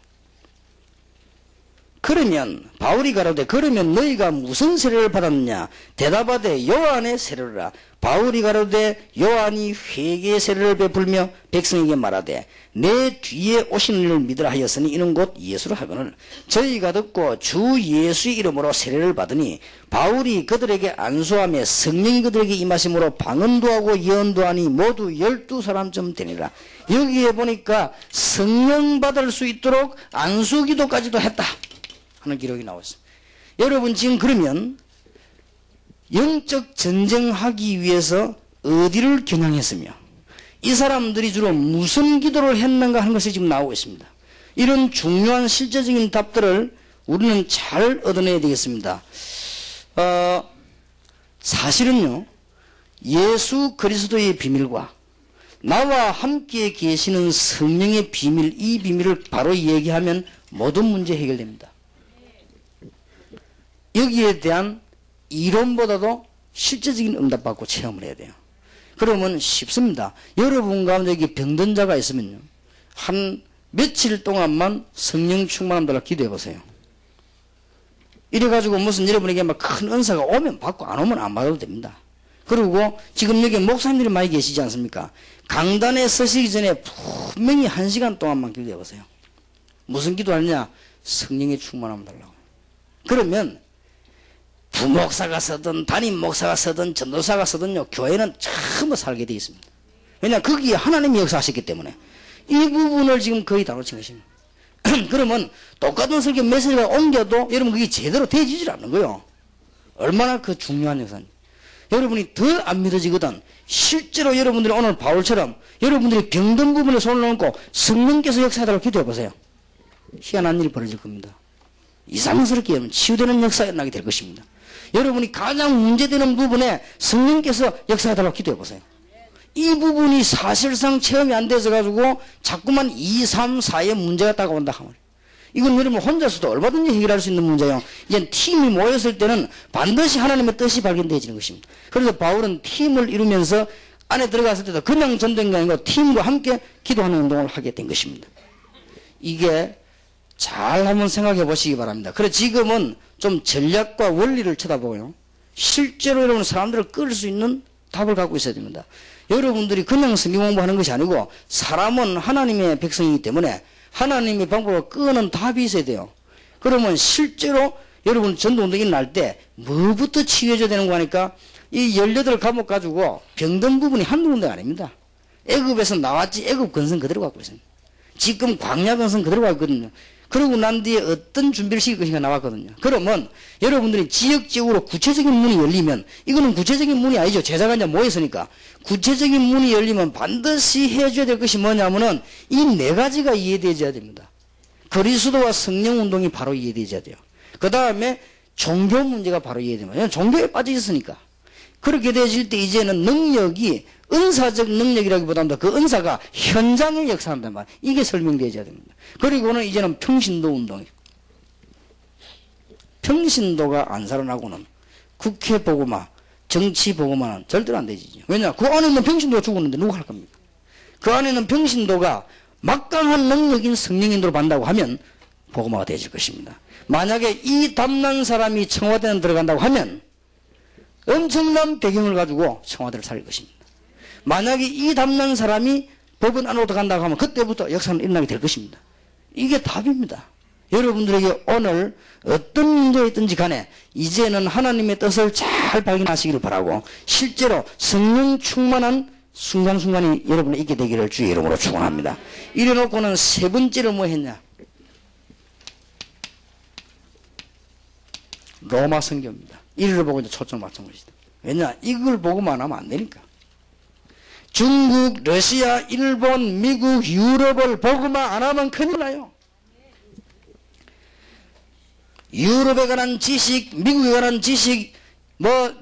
그러면 바울이 가로되 그러면 너희가 무슨 세례를 받았느냐? 대답하되 요한의 세례라. 바울이 가로되 요한이 회개의 세례를 베풀며 백성에게 말하되 내 뒤에 오시는 이를 믿으라 하였으니 이는 곧 예수를 하거늘 저희가 듣고 주 예수의 이름으로 세례를 받으니 바울이 그들에게 안수하며 성령이 그들에게 임하심으로 방언도 하고 예언도 하니 모두 12사람쯤 되니라. 여기에 보니까 성령 받을 수 있도록 안수기도까지도 했다 하는 기록이 나와 있습니다. 여러분 지금 그러면 영적 전쟁하기 위해서 어디를 겨냥했으며 이 사람들이 주로 무슨 기도를 했는가 하는 것이 지금 나오고 있습니다. 이런 중요한 실제적인 답들을 우리는 잘 얻어내야 되겠습니다. 사실은요, 예수 그리스도의 비밀과 나와 함께 계시는 성령의 비밀, 이 비밀을 바로 얘기하면 모든 문제 해결됩니다. 여기에 대한 이론보다도 실제적인 응답받고 체험을 해야 돼요. 그러면 쉽습니다. 여러분 가운데 여기 병든 자가 있으면요, 한 며칠 동안만 성령 충만함 달라 기도해 보세요. 이래가지고 무슨 여러분에게 막 큰 은사가 오면 받고 안 오면 안 받아도 됩니다. 그리고 지금 여기 목사님들이 많이 계시지 않습니까? 강단에 서시기 전에 분명히 1시간 동안만 기도해 보세요. 무슨 기도하느냐? 성령의 충만함 달라고. 그러면 부목사가 서든 담임 목사가 서든 전도사가 서든요, 교회는 전부 살게 되어 있습니다. 왜냐하면 거기에 하나님이 역사하셨기 때문에 이 부분을 지금 거의 다 놓친 것입니다. 그러면 똑같은 설교 메시지가 옮겨도 여러분 그게 제대로 되지질 않는 거예요. 얼마나 그 중요한 역사인지. 여러분이 더 안 믿어지거든. 실제로 여러분들이 오늘 바울처럼 여러분들이 병든 부분에 손을 얹고 성령께서 역사하도록 기도해 보세요. 희한한 일이 벌어질 겁니다. 이상스럽게 여러분 치유되는 역사가 일어나게 될 것입니다. 여러분이 가장 문제되는 부분에 성령께서 역사하도록 기도해 보세요. 이 부분이 사실상 체험이 안 돼서 가지고 자꾸만 2, 3, 4의 문제가 다가온다 하면 이건 여러분 혼자서도 얼마든지 해결할 수 있는 문제예요. 이제 팀이 모였을 때는 반드시 하나님의 뜻이 발견되어지는 것입니다. 그래서 바울은 팀을 이루면서 안에 들어갔을 때도 그냥 전도인 게 아니고 팀과 함께 기도하는 운동을 하게 된 것입니다. 이게 잘 한번 생각해 보시기 바랍니다. 그래 지금은 좀 전략과 원리를 쳐다보고요. 실제로 여러분 사람들을 끌 수 있는 답을 갖고 있어야 됩니다. 여러분들이 그냥 성경 공부하는 것이 아니고 사람은 하나님의 백성이기 때문에 하나님의 방법을 끄는 답이 있어야 돼요. 그러면 실제로 여러분 전도운동이 날 때 뭐부터 치유해줘야 되는 거 하니까 이 18 과목 가지고 병든 부분이 한두 군데가 아닙니다. 애굽에서 나왔지 애굽 근성 그대로 갖고 있습니다. 지금 광야 근성 그대로 갖고 있거든요. 그러고 난 뒤에 어떤 준비를 시킬 것인가 나왔거든요. 그러면 여러분들이 지역적으로 구체적인 문이 열리면 이거는 구체적인 문이 아니죠. 제자가 이제 모였으니까 구체적인 문이 열리면 반드시 해줘야 될 것이 뭐냐면은 이 4가지가 이해되어야 됩니다. 그리스도와 성령 운동이 바로 이해되어야 돼요. 그 다음에 종교 문제가 바로 이해됩니다. 종교에 빠져 있으니까. 그렇게 되어질 때 이제는 능력이 은사적 능력이라기보다는 그 은사가 현장에 역사한단 말이에요. 이게 설명되어야 됩니다. 그리고는 이제는 평신도 운동이에요. 평신도가 안 살아나고는 국회 보고만 정치 보고만은 절대로 안 되지. 왜냐? 그 안에 있는 평신도가 죽었는데 누가 할 겁니까? 그 안에 있는 평신도가 막강한 능력인 성령인도로 받는다고 하면 보고마가 되어질 것입니다. 만약에 이 담난 사람이 청와대에 들어간다고 하면 엄청난 배경을 가지고 청와대를 살릴 것입니다. 만약에 이 담난 사람이 법원 안으로 들어간다고 하면 그때부터 역사는 일어나게 될 것입니다. 이게 답입니다. 여러분들에게 오늘 어떤 문제가 있든지 간에 이제는 하나님의 뜻을 잘 발견하시기를 바라고 실제로 성령 충만한 순간순간이 여러분에 있게 되기를 주의 이름으로 축원합니다. 이래놓고는 세 번째를 뭐 했냐? 로마 성경입니다. 이를 보고 이제 초점을 맞춘 것이다. 왜냐? 이걸 보고만 하면 안 되니까. 중국, 러시아, 일본, 미국, 유럽을 보고만 안 하면 큰일 나요. 유럽에 관한 지식, 미국에 관한 지식,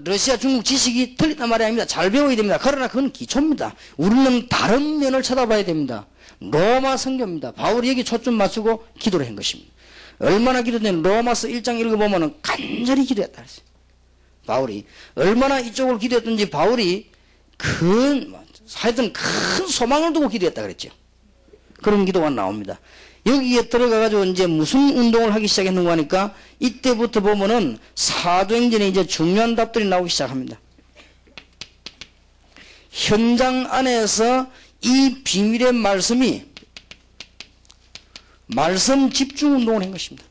러시아, 중국 지식이 틀렸단 말이 아닙니다. 잘 배워야 됩니다. 그러나 그건 기초입니다. 우리는 다른 면을 쳐다봐야 됩니다. 로마 성경입니다. 바울이 여기 초점 맞추고 기도를 한 것입니다. 얼마나 기도된 로마서 1장 읽어보면 간절히 기도했다 했어요. 바울이 얼마나 이쪽을 기도했던지 바울이 하여튼 큰 소망을 두고 기도했다 그랬죠. 그런 기도가 나옵니다. 여기에 들어가가지고 이제 무슨 운동을 하기 시작했는가 하니까 이때부터 보면은 사도행전에 이제 중요한 답들이 나오기 시작합니다. 현장 안에서 이 비밀의 말씀이 말씀 집중 운동을 한 것입니다.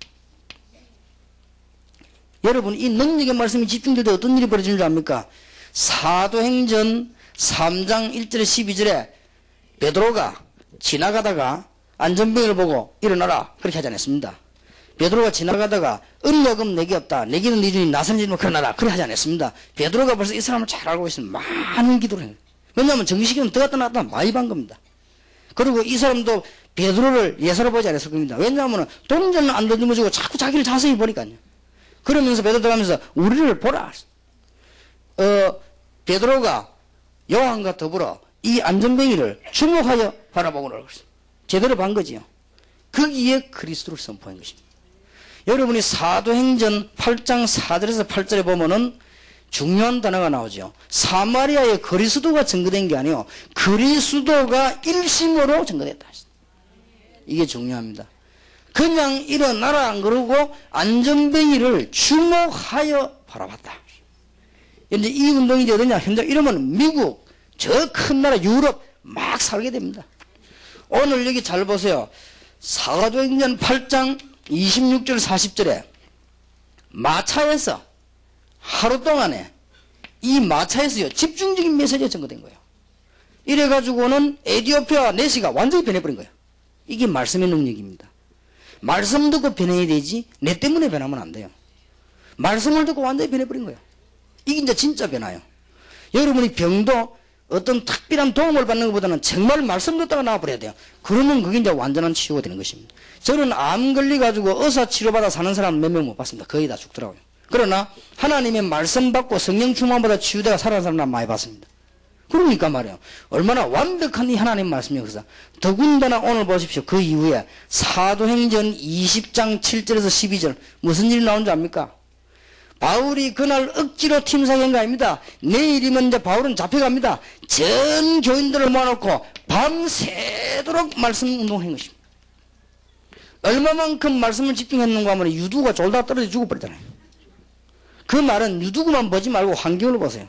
여러분 이 능력의 말씀이 집중될 때 어떤 일이 벌어지는 줄 압니까? 사도행전 3장 1절에 12절에 베드로가 지나가다가 안전병을 보고 일어나라 그렇게 하지 않았습니다. 베드로가 지나가다가 은력은 내게 없다. 내게는 네 주님 나선 주님 그러나라 그렇게 하지 않았습니다. 베드로가 벌써 이 사람을 잘 알고 있으면 많은 기도를 해요. 왜냐하면 정식이는 들어갔다 나왔다 많이 반 겁니다. 그리고 이 사람도 베드로를 예사로 보지 않았을 겁니다. 왜냐하면 동전은 안 던져주고 자꾸 자기를 자세히 보니까요. 그러면서 베드로 들어가면서 우리를 보라. 베드로가 요한과 더불어 이 안전뱅이를 주목하여 바라보고라. 제대로 반 거지요. 거기에 그리스도를 선포한 것입니다. 여러분이 사도행전 8장 4절에서 8절에 보면은 중요한 단어가 나오죠. 사마리아에 그리스도가 증거된 게 아니요. 그리스도가 일심으로 증거됐다. 이게 중요합니다. 그냥 일어나라 안 그러고 안전뱅이를 주목하여 바라봤다. 이제 이 운동이 이제 어디냐? 현장 이러면 미국, 저 큰 나라 유럽 막 살게 됩니다. 오늘 여기 잘 보세요. 사도행전 8장 26절 40절에 마차에서 하루 동안에 이 마차에서요 집중적인 메시지가 전거된 거예요. 이래가지고는 에티오피아 내시가 완전히 변해버린 거예요. 이게 말씀의 능력입니다. 말씀 듣고 변해야 되지 내 때문에 변하면 안 돼요. 말씀을 듣고 완전히 변해버린 거예요. 이게 이제 진짜 변화예요. 여러분이 병도 어떤 특별한 도움을 받는 것보다는 정말 말씀 듣다가 나와버려야 돼요. 그러면 그게 이제 완전한 치유가 되는 것입니다. 저는 암 걸려가지고 의사 치료받아 사는 사람 몇 명 못 봤습니다. 거의 다 죽더라고요. 그러나 하나님의 말씀 받고 성령 충만받아 치유되어 살아난 사람 난 많이 봤습니다. 그러니까 말이에요. 얼마나 완벽한 이 하나님 말씀이어서 더군다나 오늘 보십시오. 그 이후에 사도행전 20장 7절에서 12절 무슨 일이 나온 줄 압니까? 바울이 그날 억지로 팀사한 거 아닙니다. 내일이면 이제 바울은 잡혀갑니다. 전 교인들을 모아놓고 밤새도록 말씀 운동을 한 것입니다. 얼마만큼 말씀을 집중했는가 하면 유두가 졸다 떨어져 죽어버리잖아요. 그 말은 유두구만 보지 말고 환경을 보세요.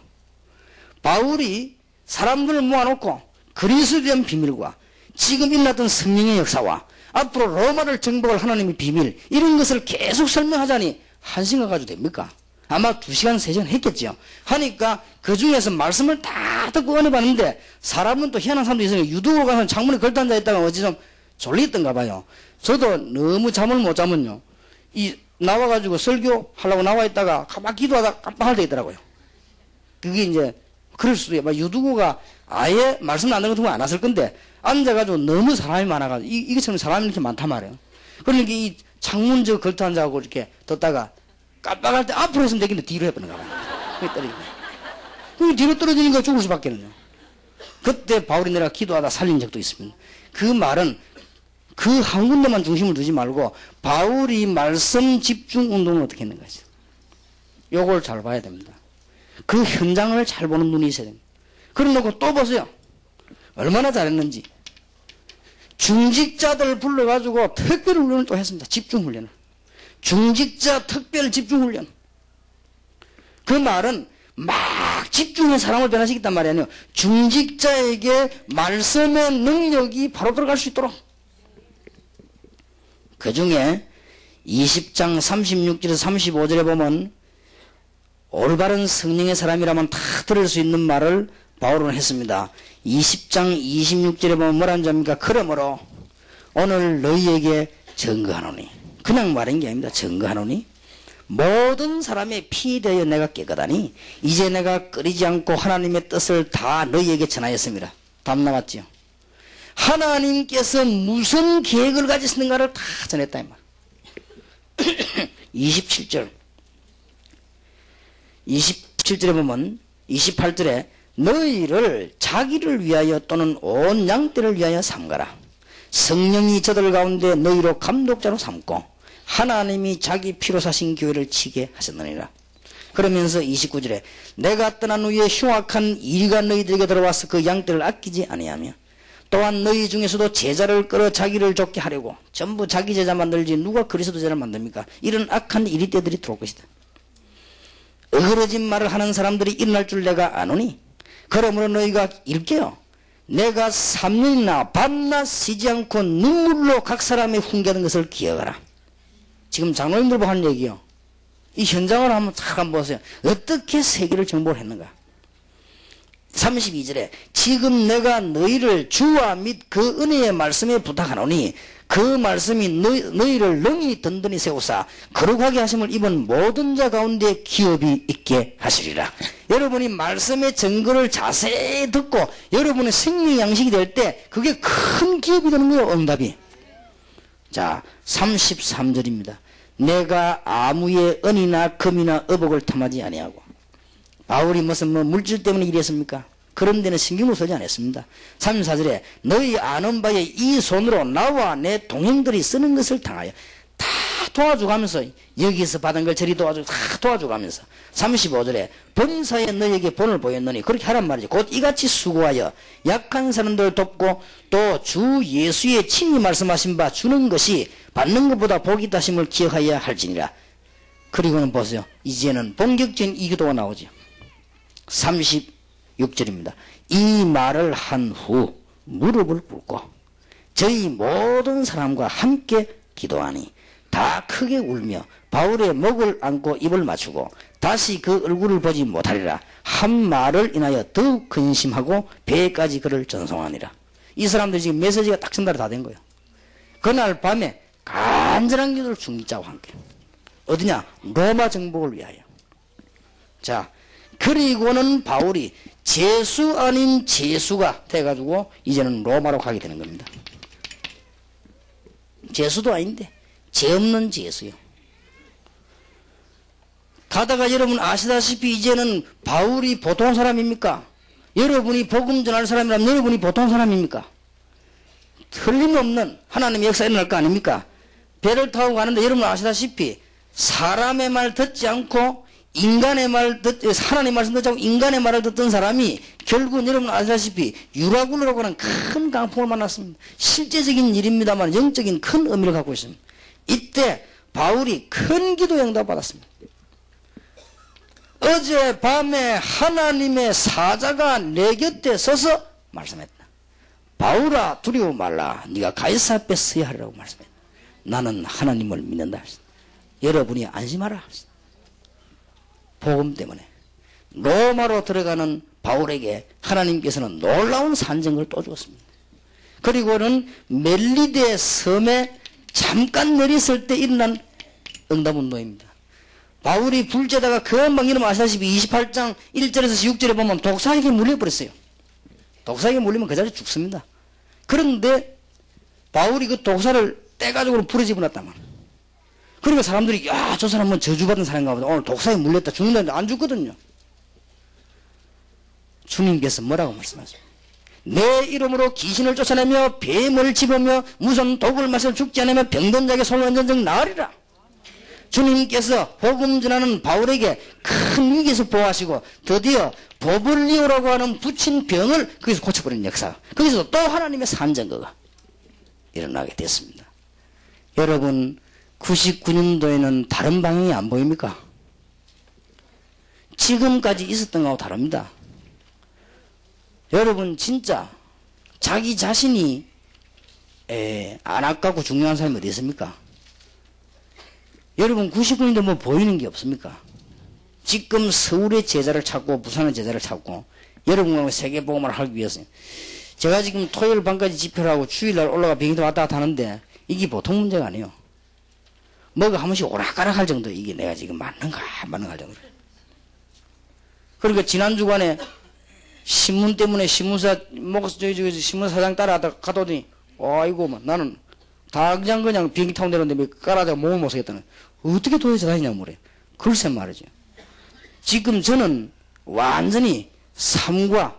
바울이 사람들을 모아놓고 그리스도에 대한 비밀과 지금 일어났던 성령의 역사와 앞으로 로마를 정복할 하나님의 비밀 이런 것을 계속 설명하자니 1시간 가지고 됩니까? 아마 2시간 3시간 했겠죠. 하니까 그 중에서 말씀을 다 듣고 은혜 받는데 사람은 또 희한한 사람도 있으니까 유독으로 가서 창문에 걸터 앉아있다가 어찌 좀 졸리던가 봐요. 저도 너무 잠을 못 자면요 나와가지고 설교 하려고 나와있다가 가만 기도하다 깜빡할 때 있더라고요. 그게 이제 그럴 수도 있어요. 유두구가 아예 말씀 안 듣는 건 안 왔을 건데 앉아가지고 너무 사람이 많아가지고 이것처럼 사람이 이렇게 많단 말이에요. 그러니까 이 창문 저 걸터 앉아가지고 이렇게 뒀다가 깜빡할 때 앞으로 했으면 되겠는데 뒤로 해버리는가 봐요. 그게 떨어지네. 뒤로 떨어지니까 죽을 수밖에는요. 그때 바울이 내가 기도하다 살린 적도 있습니다. 그 말은 그 한 군데만 중심을 두지 말고 바울이 말씀 집중 운동을 어떻게 했는가 했어요. 요걸 잘 봐야 됩니다. 그 현장을 잘 보는 눈이 있어야 됩니다. 그러놓고 또 보세요. 얼마나 잘했는지. 중직자들 불러가지고 특별 훈련을 또 했습니다. 집중 훈련을. 중직자 특별 집중 훈련. 그 말은 막 집중해 사람을 변화시켰단 말이 아니에요. 중직자에게 말씀의 능력이 바로 들어갈 수 있도록. 그 중에 20장 36절에서 35절에 보면 올바른 성령의 사람이라면 다 들을 수 있는 말을 바울은 했습니다. 20장 26절에 보면 뭐라는 점입니까? 그러므로 오늘 너희에게 증거하노니 그냥 말한 게 아닙니다. 증거하노니 모든 사람의 피 되어 내가 깨끗하니 이제 내가 끓이지 않고 하나님의 뜻을 다 너희에게 전하였습니다. 답 나왔지요. 하나님께서 무슨 계획을 가지셨는가를 다 전했다 이 말. 27절 27절에 보면 28절에 너희를 자기를 위하여 또는 온 양떼를 위하여 삼가라. 성령이 저들 가운데 너희로 감독자로 삼고 하나님이 자기 피로 사신 교회를 치게 하셨느니라. 그러면서 29절에 내가 떠난 후에 흉악한 이리가 너희들에게 들어와서 그 양떼를 아끼지 아니하며 또한 너희 중에서도 제자를 끌어 자기를 좁게 하려고 전부 자기 제자 만들지 누가 그리스도 제자를 만듭니까? 이런 악한 이리 때들이 들어올 것이다. 어그러진 말을 하는 사람들이 일어날 줄 내가 아노니 그러므로 너희가 읽게요. 내가 3년이나 밤낮 쉬지 않고 눈물로 각 사람의 훈계하는 것을 기억하라. 지금 장로님들 보고 하는 얘기요. 이 현장을 한번 탁 한번 보세요. 어떻게 세계를 정복을 했는가. 32절에 지금 내가 너희를 주와 및 그 은혜의 말씀에 부탁하노니 그 말씀이 너희를 능히 든든히 세우사 거룩하게 하심을 입은 모든 자 가운데 기업이 있게 하시리라. 여러분이 말씀의 증거를 자세히 듣고 여러분의 생명 양식이 될 때 그게 큰 기업이 되는 거예요. 응답이. 자 33절입니다. 내가 아무의 은이나 금이나 의복을 탐하지 아니하고. 바울이 무슨 물질 때문에 이랬습니까? 그런 데는 신경을 쓰지 않았습니다. 34절에 너희 아는 바에 이 손으로 나와 내 동행들이 쓰는 것을 당하여 다 도와줘가면서 여기서 받은 걸 저리 도와주고 다 도와줘가면서 35절에 범사에 너희에게 본을 보였느니 그렇게 하란 말이죠. 곧 이같이 수고하여 약한 사람들을 돕고 또 주 예수의 친히 말씀하신 바 주는 것이 받는 것보다 복이 있다 하심을 기억하여야 할지니라. 그리고는 보세요. 이제는 본격적인 이 기도가 나오죠. 36절입니다. 이 말을 한 후 무릎을 꿇고 저희 모든 사람과 함께 기도하니 다 크게 울며 바울의 목을 안고 입을 맞추고 다시 그 얼굴을 보지 못하리라 한 말을 인하여 더욱 근심하고 배까지 그를 전송하니라. 이 사람들이 지금 메시지가 딱 전달이 다 된 거예요. 그날 밤에 완전한 기도를 중직자와 함께. 어디냐? 로마 정복을 위하여. 자, 그리고는 바울이 제수 아닌 제수가 돼가지고 이제는 로마로 가게 되는 겁니다. 제수도 아닌데 죄 없는 제수요. 가다가 여러분 아시다시피 이제는 바울이 보통 사람입니까? 여러분이 복음 전할 사람이라면 여러분이 보통 사람입니까? 틀림없는 하나님의 역사 일어날 거 아닙니까? 배를 타고 가는데 여러분 아시다시피 사람의 말 듣지 않고 인간의 말 하나님의 말씀 듣지 않고 인간의 말을 듣던 사람이 결국은 여러분 아시다시피 유라굴로라고 하는 큰 강풍을 만났습니다. 실제적인 일입니다만 영적인 큰 의미를 갖고 있습니다. 이때 바울이 큰 기도 응답 받았습니다. 어제 밤에 하나님의 사자가 내 곁에 서서 말씀했다. 바울아 두려워 말라. 네가 가이사 앞에 서야 하리라고 말씀했다. 나는 하나님을 믿는다. 여러분이 안심하라. 복음 때문에 로마로 들어가는 바울에게 하나님께서는 놀라운 산정을 또 주었습니다. 그리고는 멜리데 섬에 잠깐 내렸을 때 일어난 응답운동입니다. 바울이 불제다가 금방 여러분 아시다시피 28장 1절에서 6절에 보면 독사에게 물려버렸어요. 독사에게 물리면 그 자리에 죽습니다. 그런데 바울이 그 독사를 떼가지고 불에 집어넣었다만. 그러니까 사람들이 야, 저 사람은 저주받은 사람인가 보다. 오늘 독사에 물렸다 죽는다는데 안 죽거든요. 주님께서 뭐라고 말씀하십니까? 내 이름으로 귀신을 쫓아내며 뱀을 집으며 무슨 독을 마셔 죽지 않으며 병든 자에게 손을 얹은 적 나으리라. 주님께서 복음 전하는 바울에게 큰 위기에서 보호하시고 드디어 보블리오라고 하는 붙인 병을 거기서 고쳐버리는 역사. 거기서 또 하나님의 산정거가 일어나게 됐습니다. 여러분 99년도에는 다른 방향이 안 보입니까? 지금까지 있었던 거하고 다릅니다. 여러분 진짜 자기 자신이 안 아깝고 중요한 사람이 어디 있습니까? 여러분 99년도 뭐 보이는 게 없습니까? 지금 서울의 제자를 찾고 부산의 제자를 찾고 여러분과 세계복음을 하기 위해서 제가 지금 토요일 밤까지 집회를 하고 주일날 올라가 비행기 왔다 갔다 하는데 이게 보통 문제가 아니에요. 뭐가 한 번씩 오락가락 할 정도 이게 내가 지금 맞는가 안 맞는가 할 정도. 그러니까 지난 주간에 신문 때문에 신문사 신문사장 따라가다 갔더니 아이고 나는 당장 그냥 비행기 타고 내렸는데 깔아다가 몸을 못 쓰겠다는. 어떻게 도대체 다니냐고 그래. 글쎄 말이죠. 지금 저는 완전히 삶과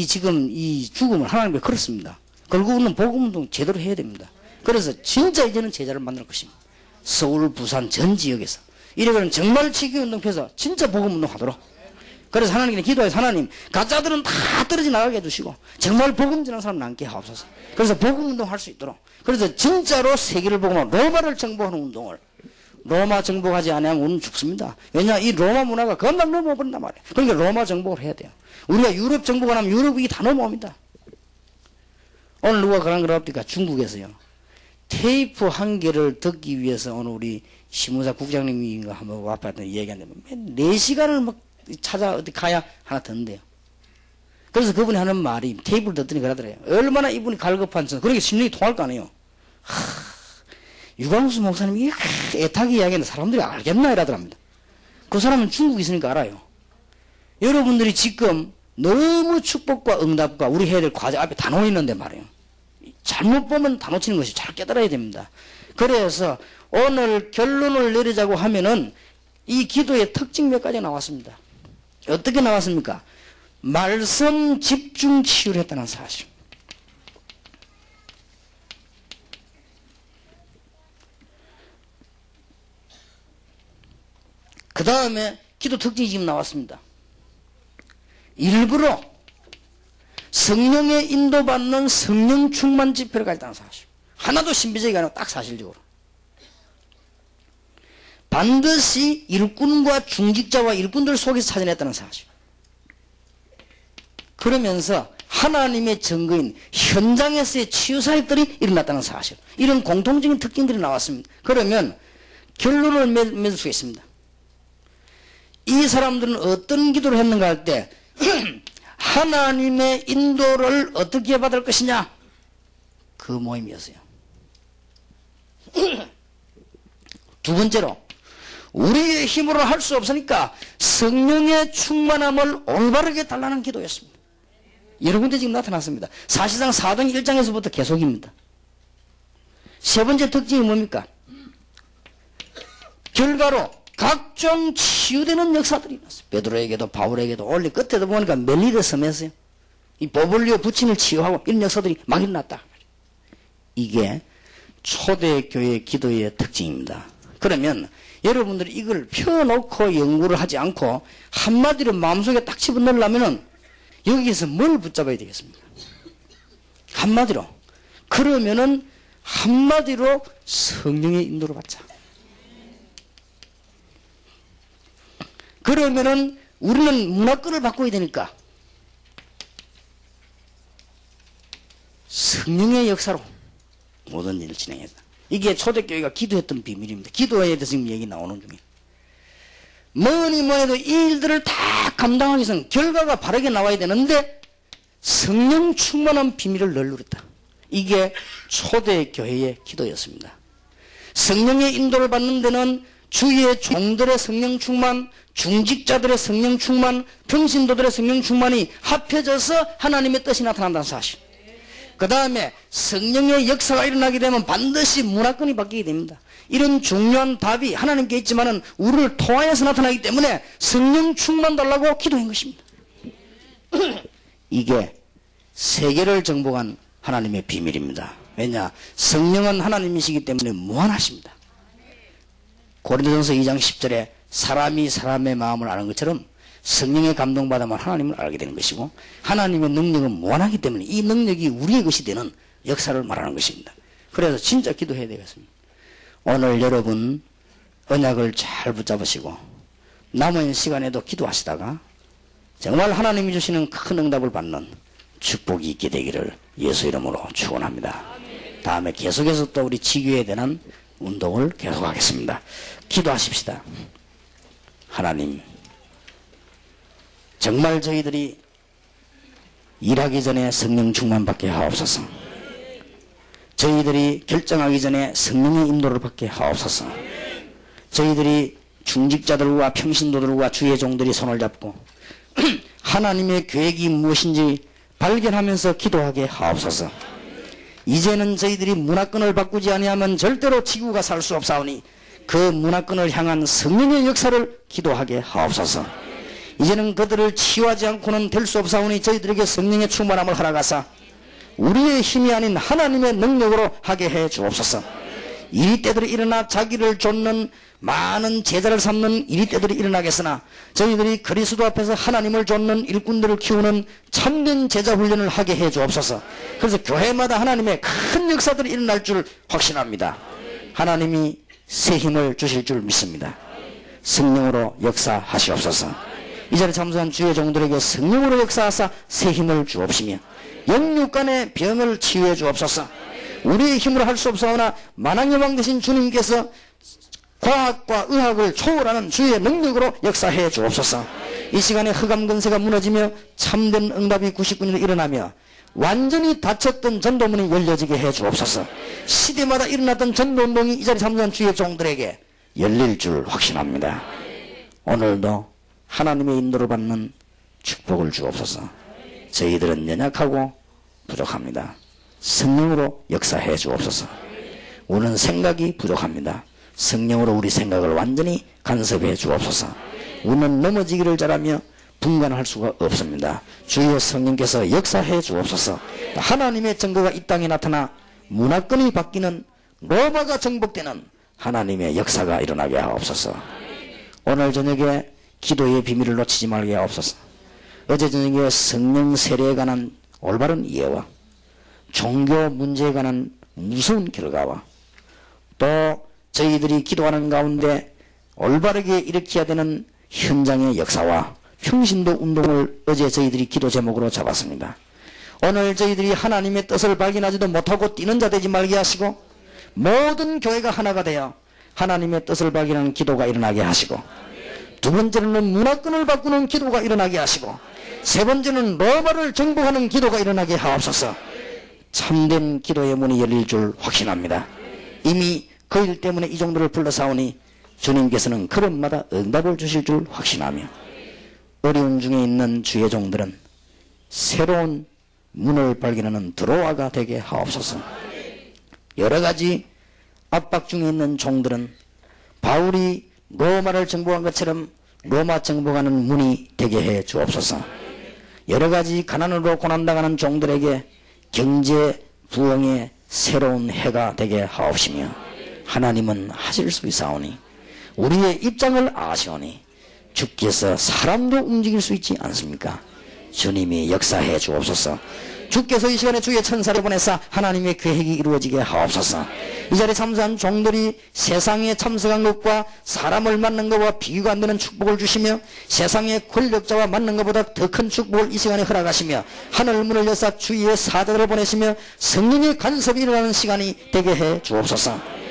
지금 이 죽음을 하나님께 걸었습니다. 결국은 복음운동 제대로 해야 됩니다. 그래서 진짜 이제는 제자를 만들 것입니다. 서울, 부산 전 지역에서. 이래서는 정말 치기운동 펴서 진짜 복음운동 하도록. 그래서 하나님께 기도해서 하나님 가짜들은 다 떨어져 나가게 해주시고 정말 복음 전하는 사람 남게 하옵소서. 그래서 복음운동 할 수 있도록. 그래서 진짜로 세계를 복음하고 로마를 정복하는 운동을. 로마 정복하지 않으면 우리는 죽습니다. 왜냐 이 로마 문화가 금방 넘어버린단 말이에요. 그러니까 로마 정복을 해야 돼요. 우리가 유럽 정복을 하면 유럽이 다 넘어옵니다. 오늘 누가 그런 걸 합니까? 중국에서요. 테이프 한 개를 듣기 위해서 오늘 우리 신문사 국장님인가 한번 와봤더니 얘기하는데 4시간을 막 찾아 어디 가야 하나 듣는데요. 그래서 그분이 하는 말이 테이프를 듣더니 그러더래요. 얼마나 이분이 갈급한 전 그러니까 심령이 통할 거 아니에요. 유광수 목사님이 애타게 이야기하는데 사람들이 알겠나 이러더랍니다. 그 사람은 중국에 있으니까 알아요. 여러분들이 지금 너무 축복과 응답과 우리 해야 될 과제 앞에 다 놓이는데 말이에요. 잘못 보면 다 놓치는 것이 잘 깨달아야 됩니다. 그래서 오늘 결론을 내리자고 하면은 이 기도의 특징 몇 가지 나왔습니다. 어떻게 나왔습니까? 말씀 집중 치유를 했다는 사실. 그 다음에 기도 특징이 지금 나왔습니다. 일부러 성령의 인도받는 성령 충만 집회를 가졌다는 사실. 하나도 신비적이 아니고 딱 사실적으로. 반드시 일꾼과 중직자와 일꾼들 속에서 찾아냈다는 사실. 그러면서 하나님의 증거인 현장에서의 치유사역들이 일어났다는 사실. 이런 공통적인 특징들이 나왔습니다. 그러면 결론을 맺을 수 있습니다. 이 사람들은 어떤 기도를 했는가 할 때 하나님의 인도를 어떻게 받을 것이냐 그 모임이었어요. 두 번째로 우리의 힘으로 할 수 없으니까 성령의 충만함을 올바르게 달라는 기도였습니다. 여러 군데 지금 나타났습니다. 사실상 4장 1장에서부터 계속입니다. 세 번째 특징이 뭡니까? 결과로 각종 치유되는 역사들이 일어났어요. 베드로에게도 바울에게도 원래 끝에도 보니까 멜리데 섬에서요. 이 보블리오 부친을 치유하고 이런 역사들이 막 일어났다. 이게 초대교회 기도의 특징입니다. 그러면 여러분들이 이걸 펴놓고 연구를 하지 않고 한마디로 마음속에 딱 집어넣으려면 여기에서 뭘 붙잡아야 되겠습니까? 한마디로. 그러면은 한마디로 성령의 인도를 받자. 그러면은 우리는 문화권을 바꿔야 되니까 성령의 역사로 모든 일을 진행했다. 이게 초대교회가 기도했던 비밀입니다. 기도에 대해서 지금 얘기 나오는 중에. 뭐니 뭐해도 이 일들을 다 감당하기 위해서는 결과가 바르게 나와야 되는데 성령 충만한 비밀을 늘 누렸다. 이게 초대교회의 기도였습니다. 성령의 인도를 받는 데는 주의 종들의 성령 충만, 중직자들의 성령 충만, 평신도들의 성령 충만이 합해져서 하나님의 뜻이 나타난다는 사실. 그 다음에 성령의 역사가 일어나게 되면 반드시 문화권이 바뀌게 됩니다. 이런 중요한 답이 하나님께 있지만은 우리를 통하여서 나타나기 때문에 성령 충만 달라고 기도한 것입니다. 이게 세계를 정복한 하나님의 비밀입니다. 왜냐? 성령은 하나님이시기 때문에 무한하십니다. 고린도전서 2장 10절에 사람이 사람의 마음을 아는 것처럼 성령의 감동받으면 하나님을 알게 되는 것이고 하나님의 능력은 무한하기 때문에 이 능력이 우리의 것이 되는 역사를 말하는 것입니다. 그래서 진짜 기도해야 되겠습니다. 오늘 여러분 언약을 잘 붙잡으시고 남은 시간에도 기도하시다가 정말 하나님이 주시는 큰 응답을 받는 축복이 있게 되기를 예수 이름으로 축원합니다. 다음에 계속해서 또 우리 지교에 대한 운동을 계속하겠습니다. 기도하십시다. 하나님, 정말 저희들이 일하기 전에 성령 충만 받게 하옵소서. 저희들이 결정하기 전에 성령의 인도를 받게 하옵소서. 저희들이 중직자들과 평신도들과 주의 종들이 손을 잡고 하나님의 계획이 무엇인지 발견하면서 기도하게 하옵소서. 이제는 저희들이 문화권을 바꾸지 아니하면 절대로 지구가 살 수 없사오니 그 문화권을 향한 성령의 역사를 기도하게 하옵소서. 이제는 그들을 치유하지 않고는 될 수 없사오니 저희들에게 성령의 충만함을 허락하사 우리의 힘이 아닌 하나님의 능력으로 하게 해 주옵소서. 이리 때들이 일어나 자기를 좇는 많은 제자를 삼는 이리 때들이 일어나겠으나 저희들이 그리스도 앞에서 하나님을 좇는 일꾼들을 키우는 참된 제자 훈련을 하게 해 주옵소서. 그래서 교회마다 하나님의 큰 역사들이 일어날 줄 확신합니다. 하나님이 새 힘을 주실 줄 믿습니다. 성령으로 역사하시옵소서. 이 자리에 참석한 주의 종들에게 성령으로 역사하사 새 힘을 주옵시며 영육간의 병을 치유해 주옵소서. 우리의 힘으로 할 수 없사오나 만왕의 왕 되신 주님께서 과학과 의학을 초월하는 주의 능력으로 역사해 주옵소서. 이 시간에 흑암 근세가 무너지며 참된 응답이 99년에 일어나며 완전히 닫혔던 전도문이 열려지게 해 주옵소서. 시대마다 일어났던 전도운동이 이 자리에 참석한 주의 종들에게 열릴 줄 확신합니다. 오늘도 하나님의 인도를 받는 축복을 주옵소서. 저희들은 연약하고 부족합니다. 성령으로 역사해 주옵소서. 우리는 생각이 부족합니다. 성령으로 우리 생각을 완전히 간섭해 주옵소서. 우리는 넘어지기를 잘하며 분간할 수가 없습니다. 주의 성령께서 역사해 주옵소서. 하나님의 증거가 이 땅에 나타나 문화권이 바뀌는 로마가 정복되는 하나님의 역사가 일어나게 하옵소서. 오늘 저녁에 기도의 비밀을 놓치지 말게 하옵소서. 어제 저녁에 성령 세례에 관한 올바른 이해와 종교 문제에 관한 무서운 결과와 또 저희들이 기도하는 가운데 올바르게 일으켜야 되는 현장의 역사와 평신도 운동을 어제 저희들이 기도 제목으로 잡았습니다. 오늘 저희들이 하나님의 뜻을 발견하지도 못하고 뛰는 자 되지 말게 하시고 모든 교회가 하나가 되어 하나님의 뜻을 발견하는 기도가 일어나게 하시고 두 번째는 문화권을 바꾸는 기도가 일어나게 하시고 세 번째는 로마를 정복하는 기도가 일어나게 하옵소서. 참된 기도의 문이 열릴 줄 확신합니다. 이미 그 일 때문에 이 정도를 불러사오니 주님께서는 그릇마다 응답을 주실 줄 확신하며 어려운 중에 있는 주의 종들은 새로운 문을 발견하는 드로아가 되게 하옵소서. 여러가지 압박 중에 있는 종들은 바울이 로마를 정복한 것처럼 로마 정복하는 문이 되게 해 주옵소서. 여러가지 가난으로 고난당하는 종들에게 경제 부흥의 새로운 해가 되게 하옵시며 하나님은 하실 수 있사오니 우리의 입장을 아시오니 주께서 사람도 움직일 수 있지 않습니까? 주님이 역사해 주옵소서. 주께서 이 시간에 주의 천사를 보내사 하나님의 계획이 이루어지게 하옵소서. 이 자리에 참석한 종들이 세상에 참석한 것과 사람을 만난 것과 비교가 안 되는 축복을 주시며 세상의 권력자와 만난 것보다 더 큰 축복을 이 시간에 허락하시며 하늘문을 여사 주위에 사자들을 보내시며 성령의 간섭이 일어나는 시간이 되게 해 주옵소서.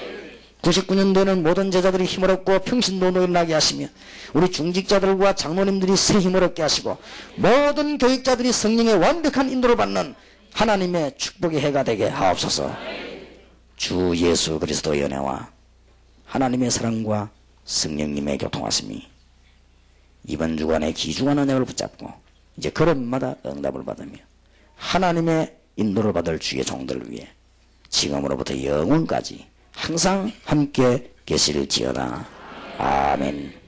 99년도에는 모든 제자들이 힘을 얻고 평신도로 일어나게 하시며 우리 중직자들과 장로님들이 새 힘을 얻게 하시고 모든 교육자들이 성령의 완벽한 인도를 받는 하나님의 축복의 해가 되게 하옵소서. 주 예수 그리스도의 은혜와 하나님의 사랑과 성령님의 교통하심이 이번 주간의 귀중한 은혜를 붙잡고 이제 걸음마다 응답을 받으며 하나님의 인도를 받을 주의 종들을 위해 지금으로부터 영원까지 항상 함께 계실지어다. 아멘.